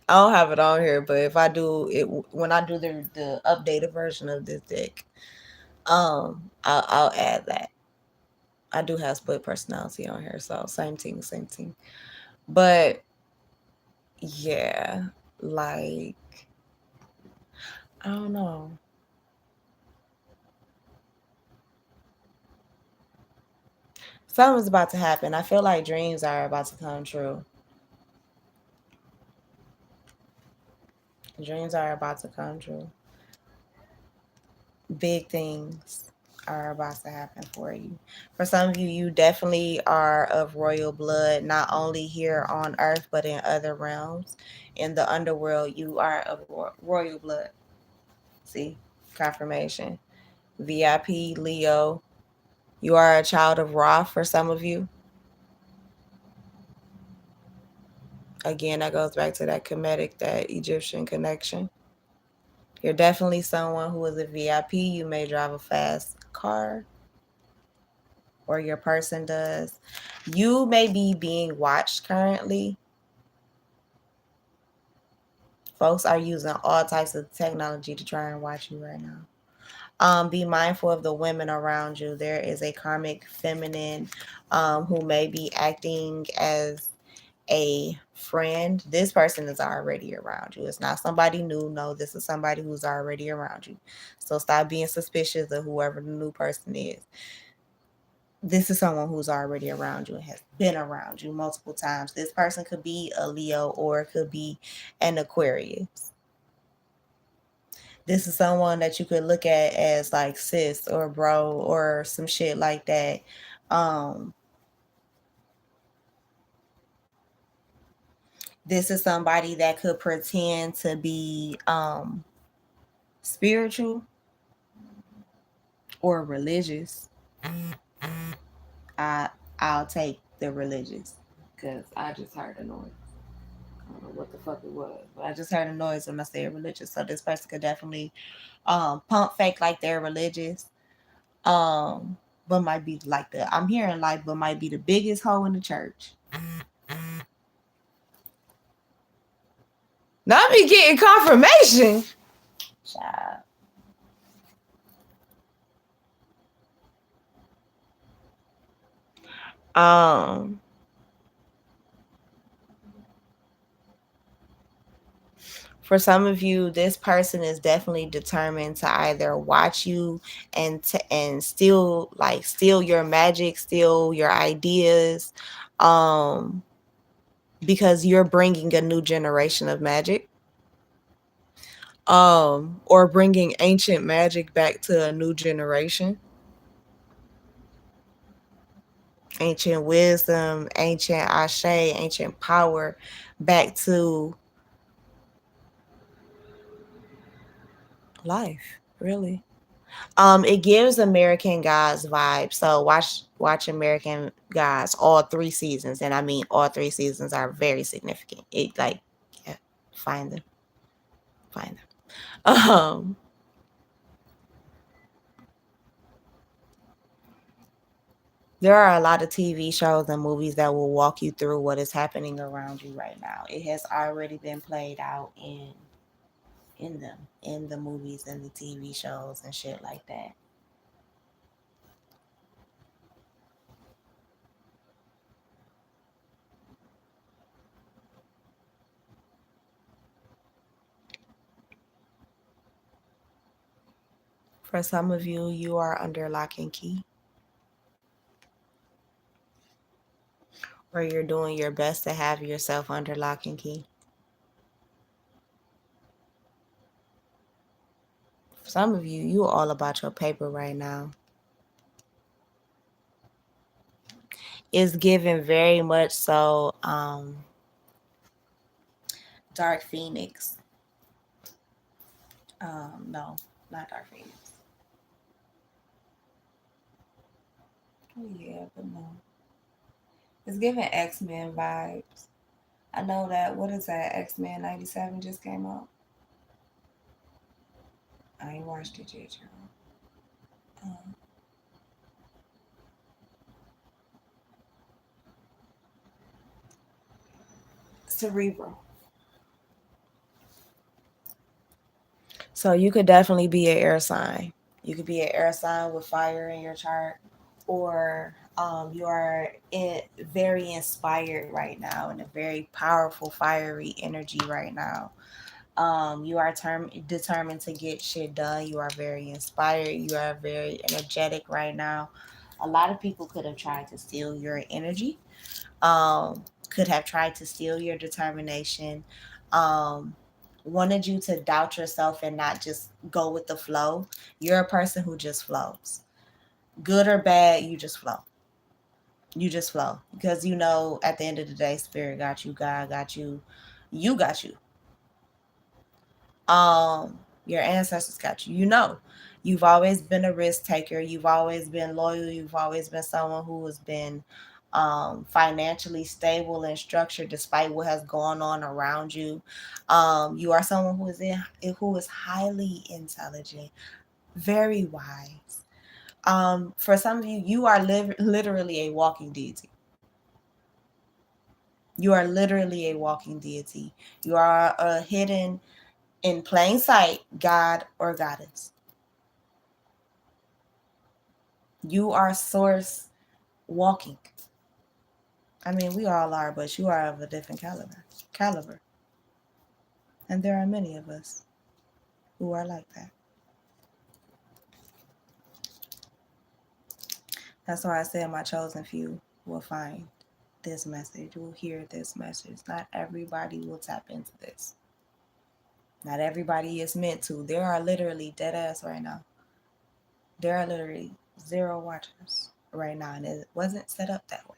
I don't have it on here, but if I do it when I do the updated version of this deck, I'll add that. I do have split personality on here, so same thing, same thing. But yeah, like I don't know. Something's about to happen. I feel like dreams are about to come true. Dreams are about to come true. Big things are about to happen for you. For some of you, you definitely are of royal blood, not only here on earth, but in other realms. In the underworld, you are of royal blood. See, confirmation. VIP, Leo, you are a child of Ra for some of you. Again, that goes back to that Kemetic, that Egyptian connection. You're definitely someone who is a VIP. You may drive a fast car, or your person does. You may be being watched currently. Folks are using all types of technology to try and watch you right now. Be mindful of the women around you. There is a karmic feminine who may be acting as a friend. This person is already around you. It's not somebody new. No, this is somebody who's already around you. So stop being suspicious of whoever the new person is. This is someone who's already around you and has been around you multiple times. This person could be a Leo or it could be an Aquarius. This is someone that you could look at as like sis or bro or some shit like that. Um, this is somebody that could pretend to be spiritual or religious. I I'll take the religious because I just heard a noise. I don't know what the fuck it was, but I just heard a noise when I said religious. So this person could definitely pump fake like they're religious. But might be like I'm hearing like, but might be the biggest hoe in the church. Not me getting confirmation. Child. Um, for some of you, this person is definitely determined to either watch you and steal your magic, steal your ideas, um, because you're bringing a new generation of magic, or bringing ancient magic back to a new generation. Ancient wisdom, ancient ashe, ancient power back to life, really. It gives American Gods vibes. So watch American Gods all 3 seasons, and I mean all 3 seasons are very significant. It like yeah, find them, find them. There are a lot of TV shows and movies that will walk you through what is happening around you right now. It has already been played out in the movies and the TV shows and shit like that. For some of you, you are under lock and key, or you're doing your best to have yourself under lock and key. For some of you, you all about your paper right now. It's given very much so Dark Phoenix. No, not Dark Phoenix. Oh yeah, but no. It's giving X-Men vibes. I know that. What is that? X-Men 97 just came out. I ain't watched it yet, y'all. Um, Cerebral. So you could definitely be an air sign. You could be an air sign with fire in your chart, or you are very inspired right now and a very powerful, fiery energy right now. You are determined to get shit done. You are very inspired. You are very energetic right now. A lot of people could have tried to steal your energy, um, could have tried to steal your determination, um, wanted you to doubt yourself and not just go with the flow. You're a person who just flows. Good or bad, you just flow. You just flow because you know at the end of the day, spirit got you, God got you got you. um your ancestors got you. You know, you've always been a risk taker, you've always been loyal, you've always been someone who has been financially stable and structured despite what has gone on around you. You are someone who is highly intelligent, very wise. For some of you, you are literally a walking deity. You are literally a walking deity. You are a hidden in plain sight god or goddess. You are source walking. I mean, we all are, but you are of a different caliber. And there are many of us who are like that. That's why I said my chosen few will find this message, will hear this message. Not everybody will tap into this. Not everybody is meant to. There are literally dead ass right now. There are literally zero watchers right now, and it wasn't set up that way.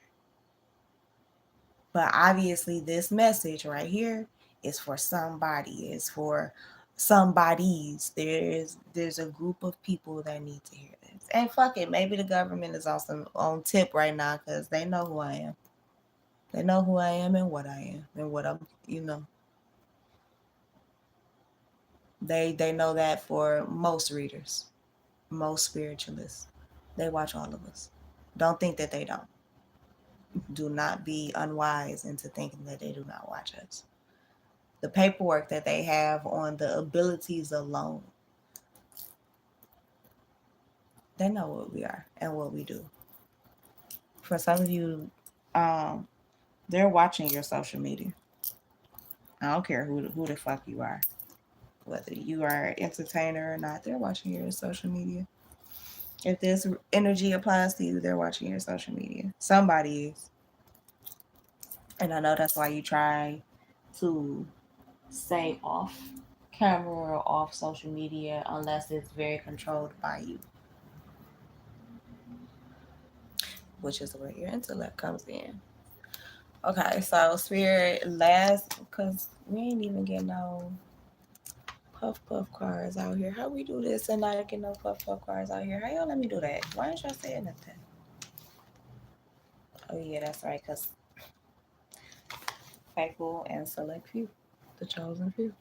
But obviously, this message right here is for somebody. It's for somebody's. There's a group of people that need to hear this. And fuck it, maybe the government is also on tip right now because they know who I am. They know who I am and what I am and what I'm. You know, they know that for most readers, most spiritualists, they watch all of us. Don't think that they don't. Do not be unwise into thinking that they do not watch us. The paperwork that they have on the abilities alone, they know what we are and what we do. For some of you, um, they're watching your social media. I don't care who the fuck you are, whether you are an entertainer or not. They're watching your social media. If this energy applies to you, they're watching your social media. Somebody is, and I know that's why you try to stay off camera or off social media unless it's very controlled by you, which is where your intellect comes in. Okay, so spirit last, because we ain't even get no puff puff cards out here. How we do this and not get no puff puff cards out here? How y'all let me do that? Why ain't y'all saying nothing? Oh yeah, that's right, because faithful and select few, the chosen few.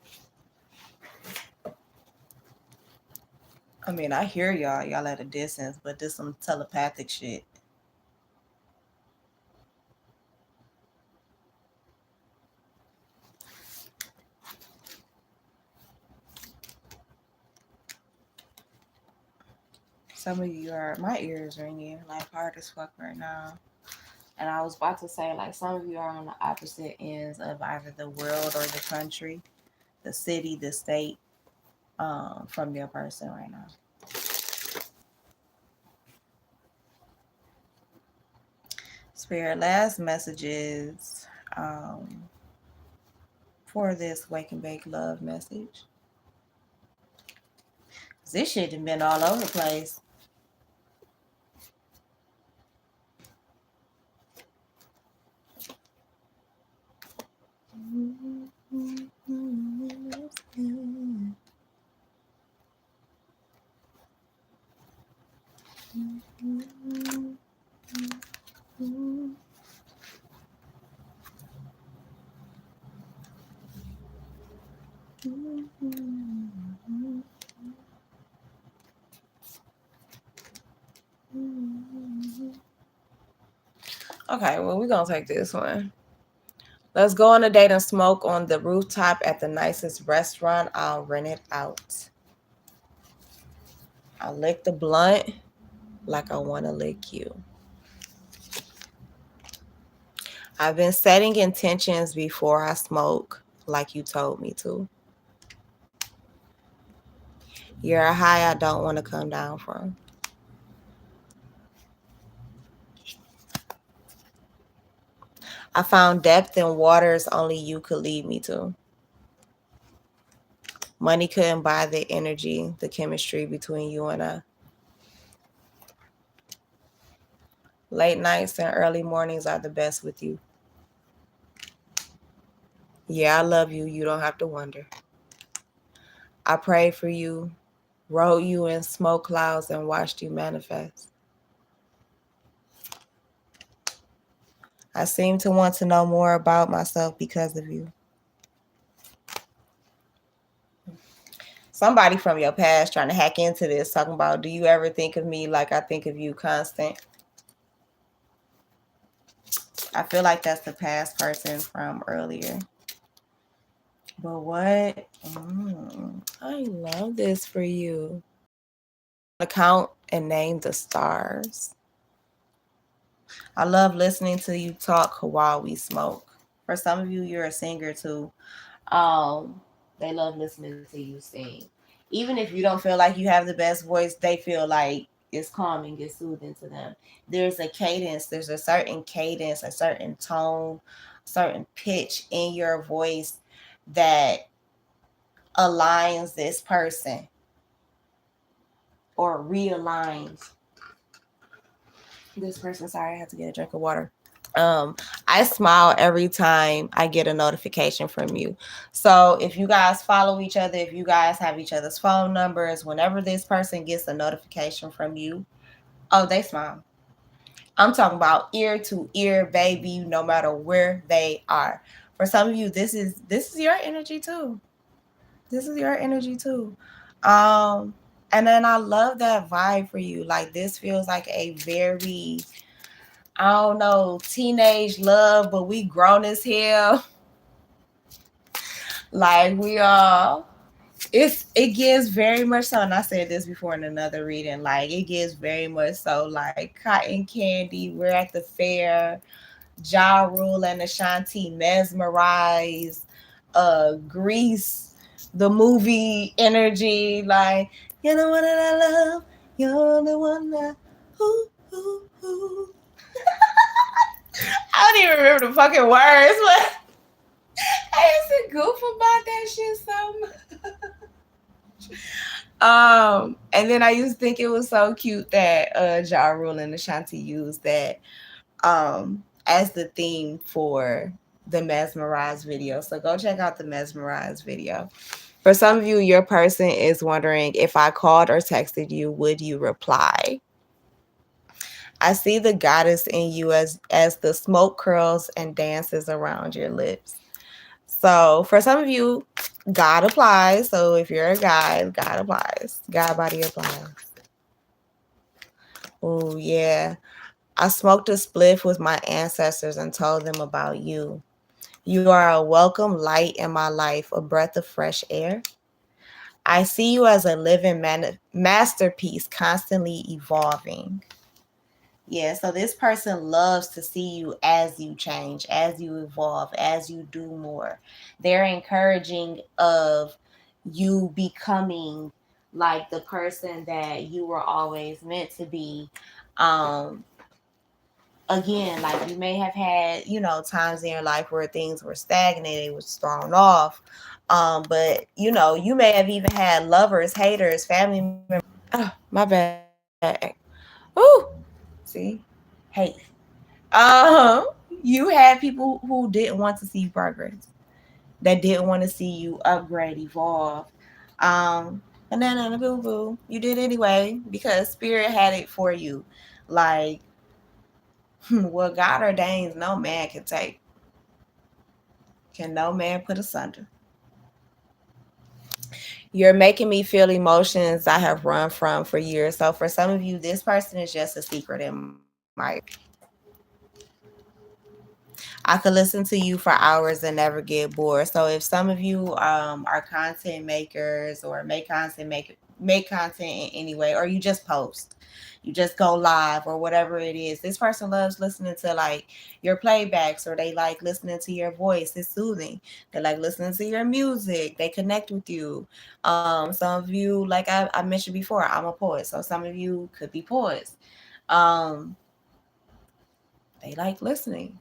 I mean, I hear y'all at a distance, but this some telepathic shit. Some of you are, my ears ringing like hard as fuck right now. And I was about to say, like, some of you are on the opposite ends of either the world or the country, the city, the state, from your person right now. Spirit, last messages um, for this Wake and Bake Love message. This shit has been all over the place. Okay, well, we're going to take this one. Let's go on a date and smoke on the rooftop at the nicest restaurant. I'll rent it out. I'll lick the blunt like I want to lick you. I've been setting intentions before I smoke like you told me to. You're a high I don't want to come down from. I found depth in waters only you could lead me to. Money couldn't buy the energy, the chemistry between you and I. Late nights and early mornings are the best with you. Yeah, I love you. You don't have to wonder. I prayed for you, wrote you in smoke clouds, and watched you manifest. I seem to want to know more about myself because of you. Somebody from your past trying to hack into this, talking about, do you ever think of me like I think of you constant? I feel like that's the past person from earlier. But what? I love this for you. Count and name the stars. I love listening to you talk while we smoke. For some of you, you're a singer too. They love listening to you sing. Even if you don't feel like you have the best voice, they feel like it's calming, it's soothing to them. There's a cadence, there's a certain cadence, a certain tone, certain pitch in your voice that aligns this person or realigns this person. Sorry, I had to get a drink of water. I smile every time I get a notification from you. So if you guys follow each other, if you guys have each other's phone numbers, whenever this person gets a notification from you, oh, they smile. I'm talking about ear to ear, baby, no matter where they are. For some of you, this is your energy too. This is your energy too. And then I love that vibe for you. Like, this feels like a very, I don't know, teenage love, but we grown as hell. Like, we are, it gives very much so, and I said this before in another reading, like, it gives very much so like cotton candy. We're at the fair, Ja Rule and Ashanti mesmerize, Grease, the movie energy, like, you're the one that I love, you're the one that ooh. I don't even remember the fucking words, but I used to goof about that shit so much. And then I used to think it was so cute that Ja Rule and Ashanti used that as the theme for the mesmerized video. So go check out the mesmerized video. For some of you, your person is wondering, if I called or texted you, would you reply? I see the goddess in you as the smoke curls and dances around your lips. So for some of you, God applies. So if you're a guy, God applies. God body applies. Oh, yeah. I smoked a spliff with my ancestors and told them about you. You are a welcome light in my life, a breath of fresh air. I see you as a living masterpiece, constantly evolving. Yeah, so this person loves to see you as you change, as you evolve, as you do more. They're encouraging of you becoming like the person that you were always meant to be. Again, like, you may have had, times in your life where things were stagnated, was thrown off. But you may have even had lovers, haters, family members. Oh, my bad. Ooh, see, hate. You had people who didn't want to see you progress, that didn't want to see you upgrade, evolve. And then boo boo, you did anyway because spirit had it for you. Like, what God ordains, no man can take. Can no man put asunder. You're making me feel emotions I have run from for years. So for some of you, this person is just a secret in my I could listen to you for hours and never get bored. So if some of you are content makers or make content in any way, or you just post, you just go live or whatever it is. This person loves listening to like your playbacks, or they like listening to your voice. It's soothing. They like listening to your music. They connect with you. Some of you, like I mentioned before, I'm a poet. So some of you could be poets. Um, they like listening.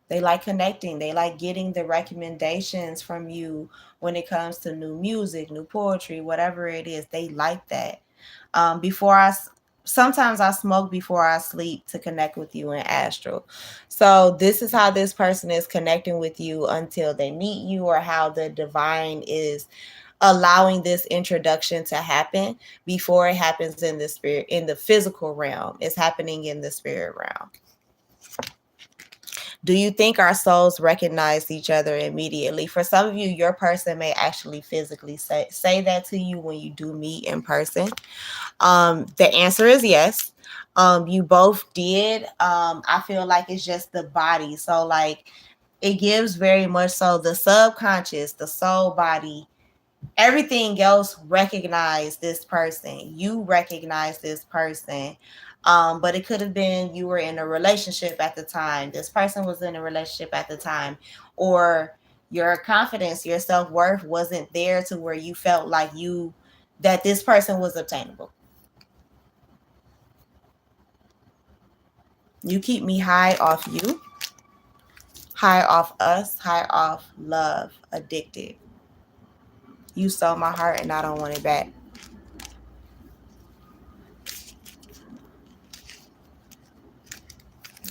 They like connecting. They like getting the recommendations from you when it comes to new music, new poetry, whatever it is. They like that. Before sometimes I smoke before I sleep to connect with you in astral. So this is how this person is connecting with you until they meet you, or how the divine is allowing this introduction to happen before it happens in the spirit, in the physical realm. It's happening in the spirit realm. Do you think our souls recognize each other immediately? For some of you, your person may actually physically say that to you when you do meet in person. The answer is yes. You both did. I feel like it's just the body. So like it gives very much so the subconscious, the soul body, everything else recognize this person. You recognize this person. But it could have been you were in a relationship at the time. This person was in a relationship at the time, or your confidence, your self-worth wasn't there to where you felt like that this person was obtainable. You keep me high off you, high off us, high off love, addicted. You stole my heart and I don't want it back.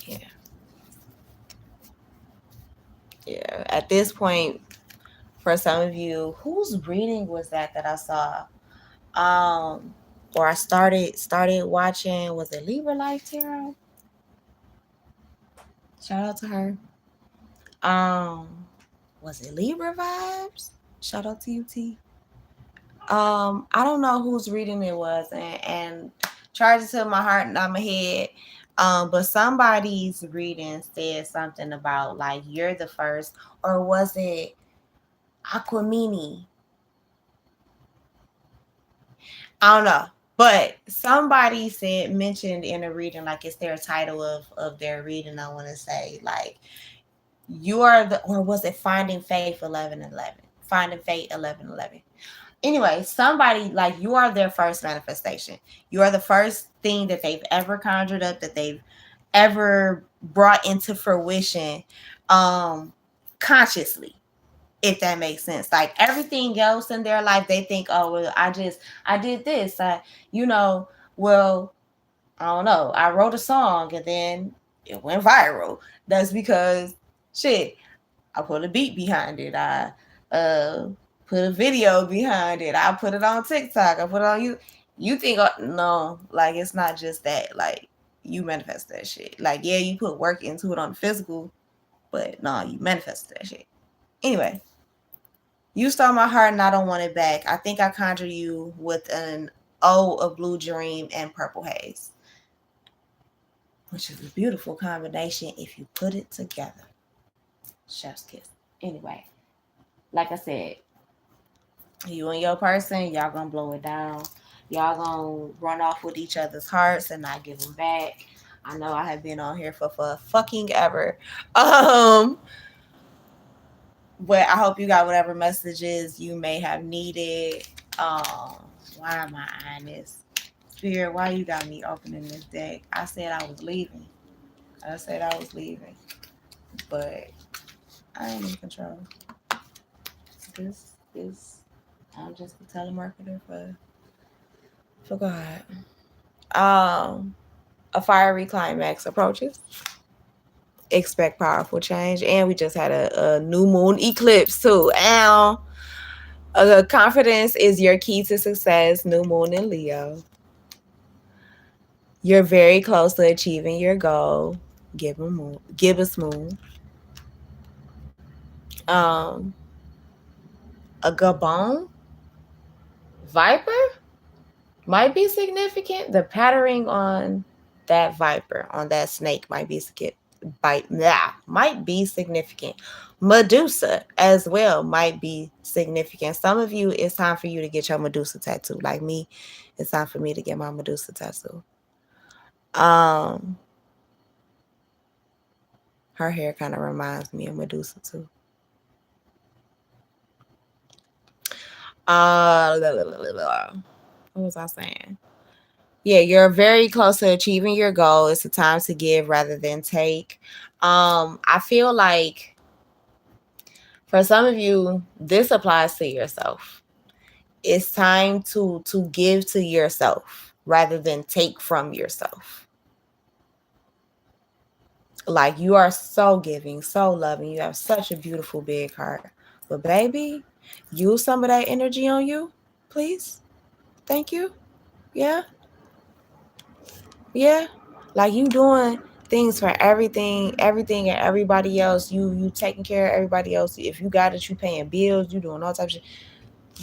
Yeah. Yeah. At this point, for some of you, whose reading was that I saw? Or I started watching, was it Libra Life Tarot? Shout out to her. Um, was it Libra Vibes? Shout out to UT. I don't know whose reading it was, and charge it to my heart, not my head. But somebody's reading said something about like you're the first, or was it Aquamini? I don't know. But somebody mentioned in a reading, like it's their title of their reading, I want to say, like you are the, or was it Finding Faith 1111? Finding Fate 1111. Anyway, somebody like you are their first manifestation. You are the first thing that they've ever conjured up, that they've ever brought into fruition consciously, if that makes sense. Like everything else in their life, they think, oh well, I did this. Well, I don't know. I wrote a song and then it went viral. That's because shit, I put a beat behind it. I put a video behind it. I put it on TikTok. I put it on you. You think no, like it's not just that. Like you manifest that shit. Like yeah, you put work into it on the physical, but no, you manifest that shit. Anyway, you stole my heart and I don't want it back. I think I conjured you with an O of Blue Dream and Purple Haze, which is a beautiful combination if you put it together. Chef's kiss. Anyway, like I said, you and your person, y'all gonna blow it down. Y'all gonna run off with each other's hearts and not give them back. I know I have been on here for fucking ever. But I hope you got whatever messages you may have needed. Why am I on this? Spirit, why you got me opening this deck? I said I was leaving. But I ain't in control. This is I'm just a telemarketer for God. A fiery climax approaches. Expect powerful change, and we just had a new moon eclipse too. Ow. Confidence is your key to success. New moon in Leo. You're very close to achieving your goal. Gibbous moon. Um, a Gabon. Viper might be significant. The patterning on that viper, on that snake, might be significant. Medusa as well might be significant. Some of you, it's time for you to get your Medusa tattoo. Like me, it's time for me to get my Medusa tattoo. Her hair kind of reminds me of Medusa too. What was I saying? Yeah, you're very close to achieving your goal. It's a time to give rather than take. I feel like for some of you, this applies to yourself. It's time to give to yourself rather than take from yourself. Like, you are so giving, so loving. You have such a beautiful big heart. But baby, use some of that energy on you, please. Thank you. Yeah. Yeah. Like, you doing things for everything and everybody else. You taking care of everybody else. If you got it, you paying bills, you doing all types of shit.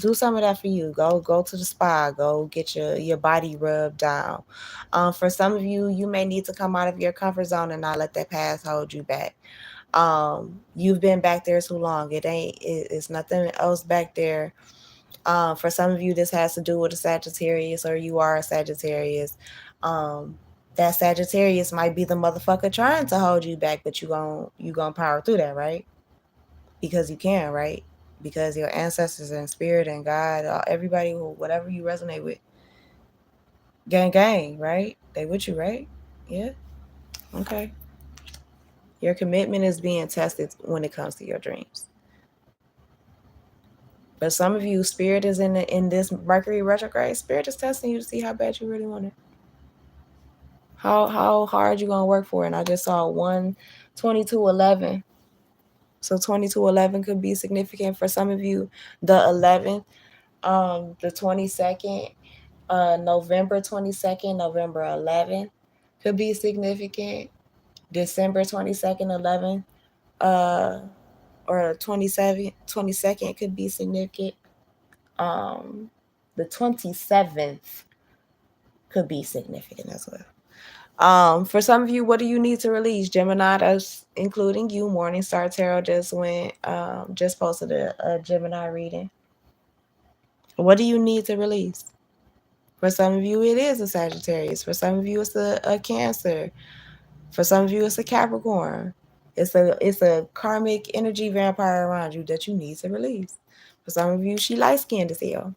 Do some of that for you. Go to the spa. Go get your body rubbed down. For some of you, you may need to come out of your comfort zone and not let that past hold you back. You've been back there too long. It's nothing else back there. For some of you, this has to do with a Sagittarius, or you are a Sagittarius. That Sagittarius might be the motherfucker trying to hold you back, but you gonna power through that, right? Because you can, right? Because your ancestors and spirit and God, everybody, whatever you resonate with, gang, right? They with you, right? Yeah. Okay. Your commitment is being tested when it comes to your dreams. But some of you, spirit is in this Mercury retrograde. Spirit is testing you to see how bad you really want it. How hard you gonna work for it. And I just saw 1/22/11. So 22/11 could be significant for some of you. The 11th, the 22nd, November 22nd, November 11th could be significant. December 22nd, 11th, or 22nd could be significant. The 27th could be significant as well. For some of you, what do you need to release? Gemini, that's including you. Morningstar Tarot just posted a Gemini reading. What do you need to release? For some of you, it is a Sagittarius. For some of you, it's a Cancer. For some of you, it's a Capricorn. It's a karmic energy vampire around you that you need to release. For some of you, she light-skinned as hell.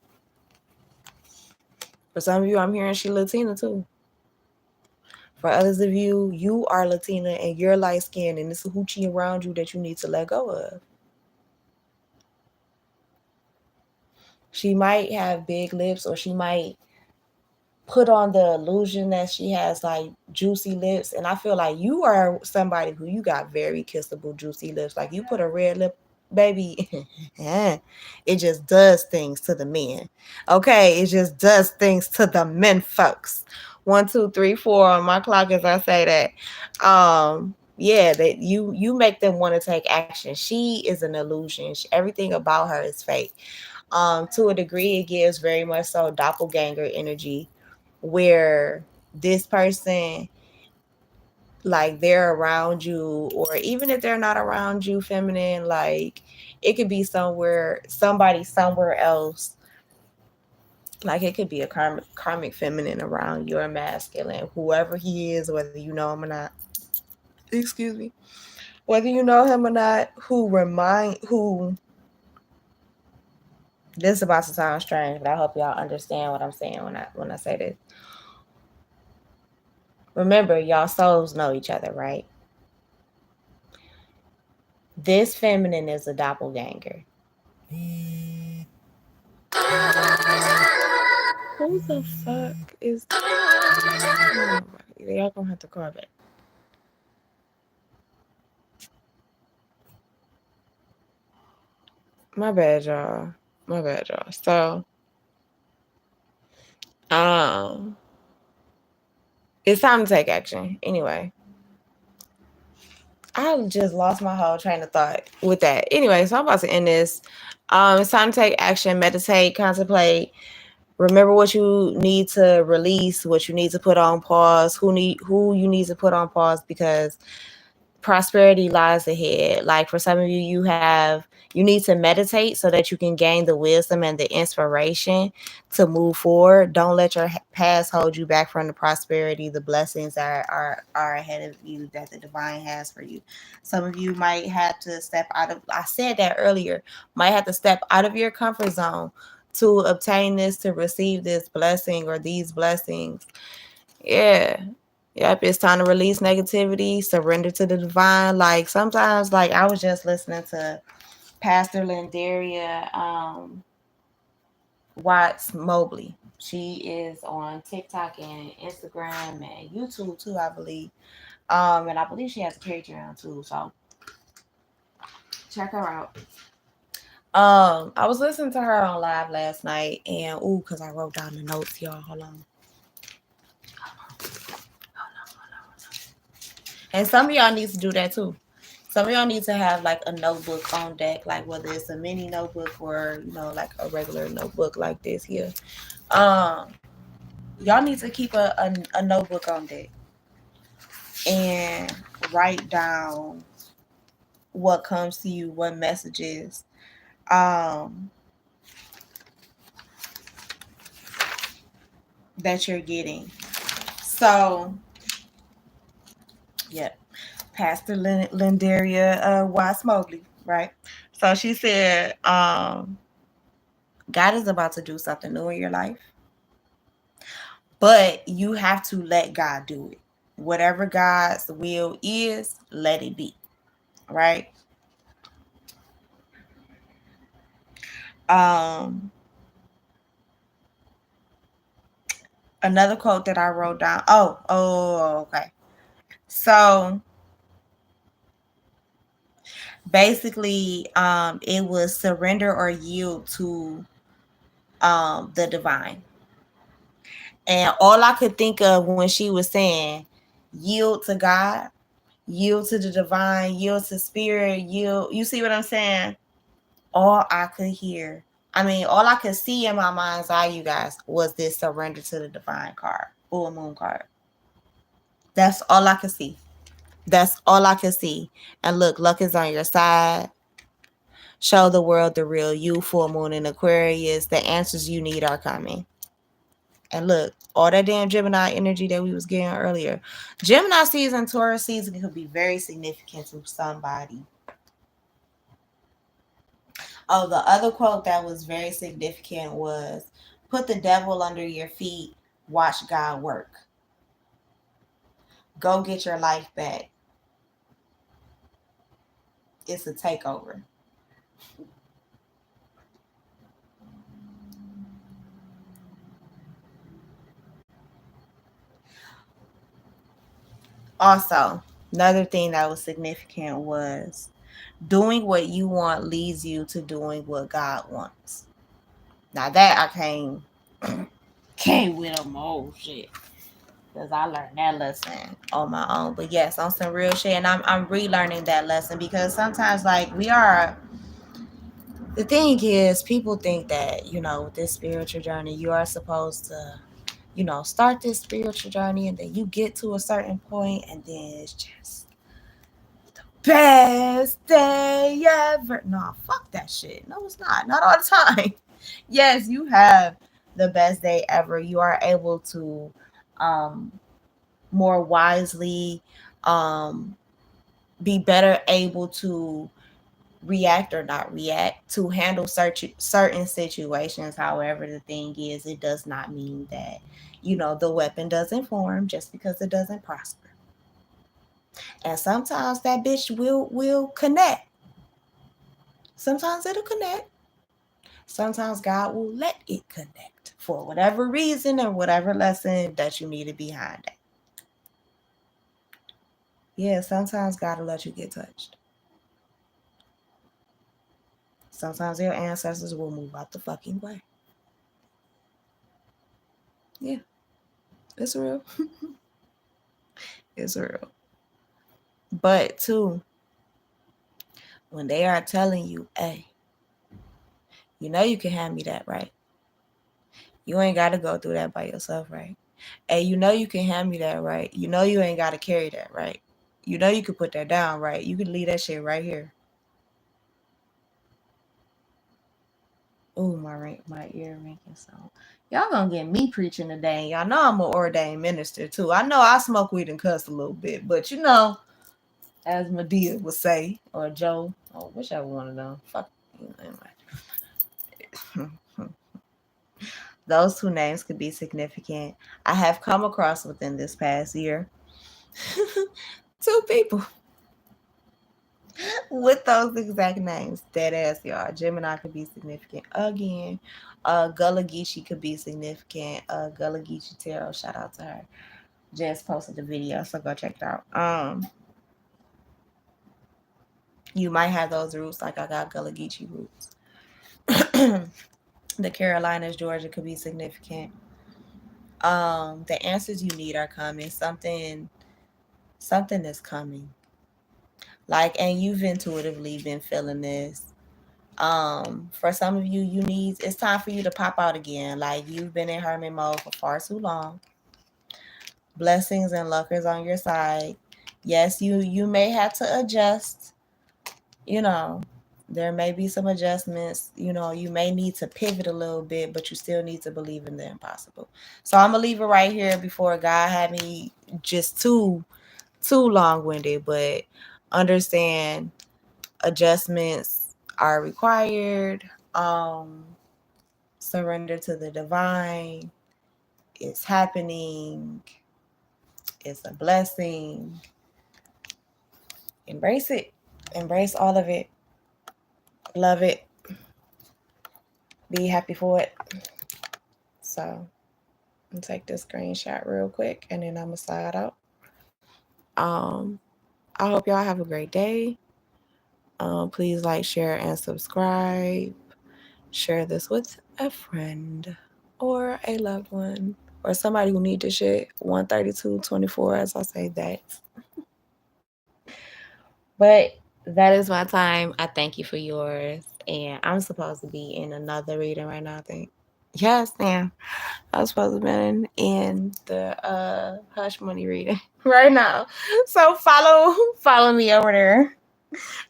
For some of you, I'm hearing she Latina too. For others of you, you are Latina and you're light-skinned, and it's a hoochie around you that you need to let go of. She might have big lips, or she might put on the illusion that she has like juicy lips. And I feel like you are somebody who, you got very kissable, juicy lips. Like, you put a red lip, baby, it just does things to the men. Okay, it just does things to the men folks. 1, 2, 3, 4 on my clock as I say that. Yeah, that you make them want to take action. She is an illusion. Everything about her is fake. To a degree, it gives very much so doppelganger energy, where this person, like, they're around you, or even if they're not around you, feminine, like, it could be somebody somewhere else. Like, it could be a karmic feminine around your masculine, whoever he is, whether you know him or not. Excuse me. Whether you know him or not, this is about to sound strange, but I hope y'all understand what I'm saying when I say this. Remember, y'all souls know each other, right? This feminine is a doppelganger. Who the fuck is that? Y'all gonna have to call back. My bad, y'all. So, it's time to take action. Anyway, I just lost my whole train of thought with that. Anyway, so I'm about to end this. It's time to take action, meditate, contemplate, Remember what you need to release, what you need to put on pause, who you need to put on pause, because prosperity lies ahead. Like for some of you, you need to meditate so that you can gain the wisdom and the inspiration to move forward. Don't let your past hold you back from the prosperity, the blessings that are ahead of you, that the divine has for you. Some of you might have to step out of, I said that earlier, might have to step out of your comfort zone to obtain this, to receive this blessing or these blessings. Yeah. Yep, it's time to release negativity, surrender to the divine. Like sometimes, like I was just listening to Pastor Lindaria Watts Mobley. She is on TikTok and Instagram and YouTube too, I believe. And I believe she has a Patreon too. So check her out. I was listening to her on live last night, and because I wrote down the notes, y'all. Hold on. And some of y'all need to do that too. Some of y'all need to have like a notebook on deck, like whether it's a mini notebook or like a regular notebook like this here. Y'all need to keep a notebook on deck and write down what comes to you, what messages. That you're getting. So, yeah. Pastor Lindaria Watts Mobley, right? So she said, God is about to do something new in your life, but you have to let God do it. Whatever God's will is, let it be, right? Another quote that I wrote down. Okay. So basically, it was surrender or yield to the divine. And all I could think of when she was saying yield to God, yield to the divine, yield to spirit, yield, you see what I'm saying? All I could hear, all I could see in my mind's eye, you guys, was this surrender to the divine card, full moon card. That's all I could see. That's all I could see. And look, luck is on your side. Show the world the real you, full moon in Aquarius. The answers you need are coming. And look, all that damn Gemini energy that we was getting earlier. Gemini season, Taurus season could be very significant to somebody. Oh, the other quote that was very significant was, put the devil under your feet, watch God work. Go get your life back. It's a takeover. Also, another thing that was significant was doing what you want leads you to doing what God wants. Now that I came with a more shit, because I learned that lesson on my own. But yes, on some real shit, and I'm relearning that lesson, because sometimes like the thing is, people think that with this spiritual journey you are supposed to start this spiritual journey, and then you get to a certain point, and then it's just the best day ever. No, fuck that shit. No, it's not all the time. Yes, you have the best day ever. You are able to more wisely be better able to react or not react, to handle certain situations. However, the thing is, it does not mean that the weapon doesn't form just because it doesn't prosper. And sometimes that bitch will connect. Sometimes it'll connect. Sometimes God will let it connect for whatever reason or whatever lesson that you needed behind it. Yeah, sometimes God will let you get touched. Sometimes your ancestors will move out the fucking way. Yeah, it's real. It's real. But too, when they are telling you, hey, you can hand me that, right? You ain't got to go through that by yourself, right? And you know you can hand me that, right? You know you ain't got to carry that, right? You know you could put that down, right? You could leave that shit right here. Ooh, my ear making sound. Y'all gonna get me preaching today. Y'all know I'm an ordained minister too. I know I smoke weed and cuss a little bit, but you know, as Medea would say, or Joe, or whichever one of them. Fuck. Anyway. Those two names could be significant. I have come across within this past year two people with those exact names. Dead ass, y'all. Gemini could be significant again. Gullah Geechee could be significant. Gullah Geechee Tarot, shout out to her. Just posted the video, so go check it out. You might have those roots, like I got Gullah Geechee roots. The Carolinas, Georgia could be significant. The answers you need are coming. Something is coming. Like, and you've intuitively been feeling this. For some of you, it's time for you to pop out again. Like, you've been in hermit mode for far too long. Blessings and luck is on your side. Yes, you may have to adjust. You know, there may be some adjustments. You know, you may need to pivot a little bit, but you still need to believe in the impossible. So I'm gonna leave it right here before God had me just too long-winded, but understand adjustments are required. Surrender to the divine. It's happening. It's a blessing. Embrace it. Embrace all of it. Love it. Be happy for it. So I'm gonna take this screenshot real quick and then I'm gonna slide out. I hope y'all have a great day. Please like, share, and subscribe. Share this with a friend or a loved one or somebody who need this shit. 132-24, as I say that. But that is my time. I thank you for yours. And I'm supposed to be in another reading right now, I think. Yes, ma'am. I was supposed to be in the Hush Money reading right now. So follow me over there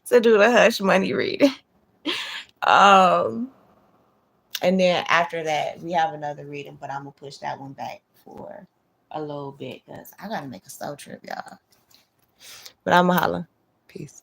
to do the Hush Money reading. And then after that, we have another reading, but I'm gonna push that one back for a little bit because I gotta make a soul trip, y'all. But I'm gonna holla. Peace.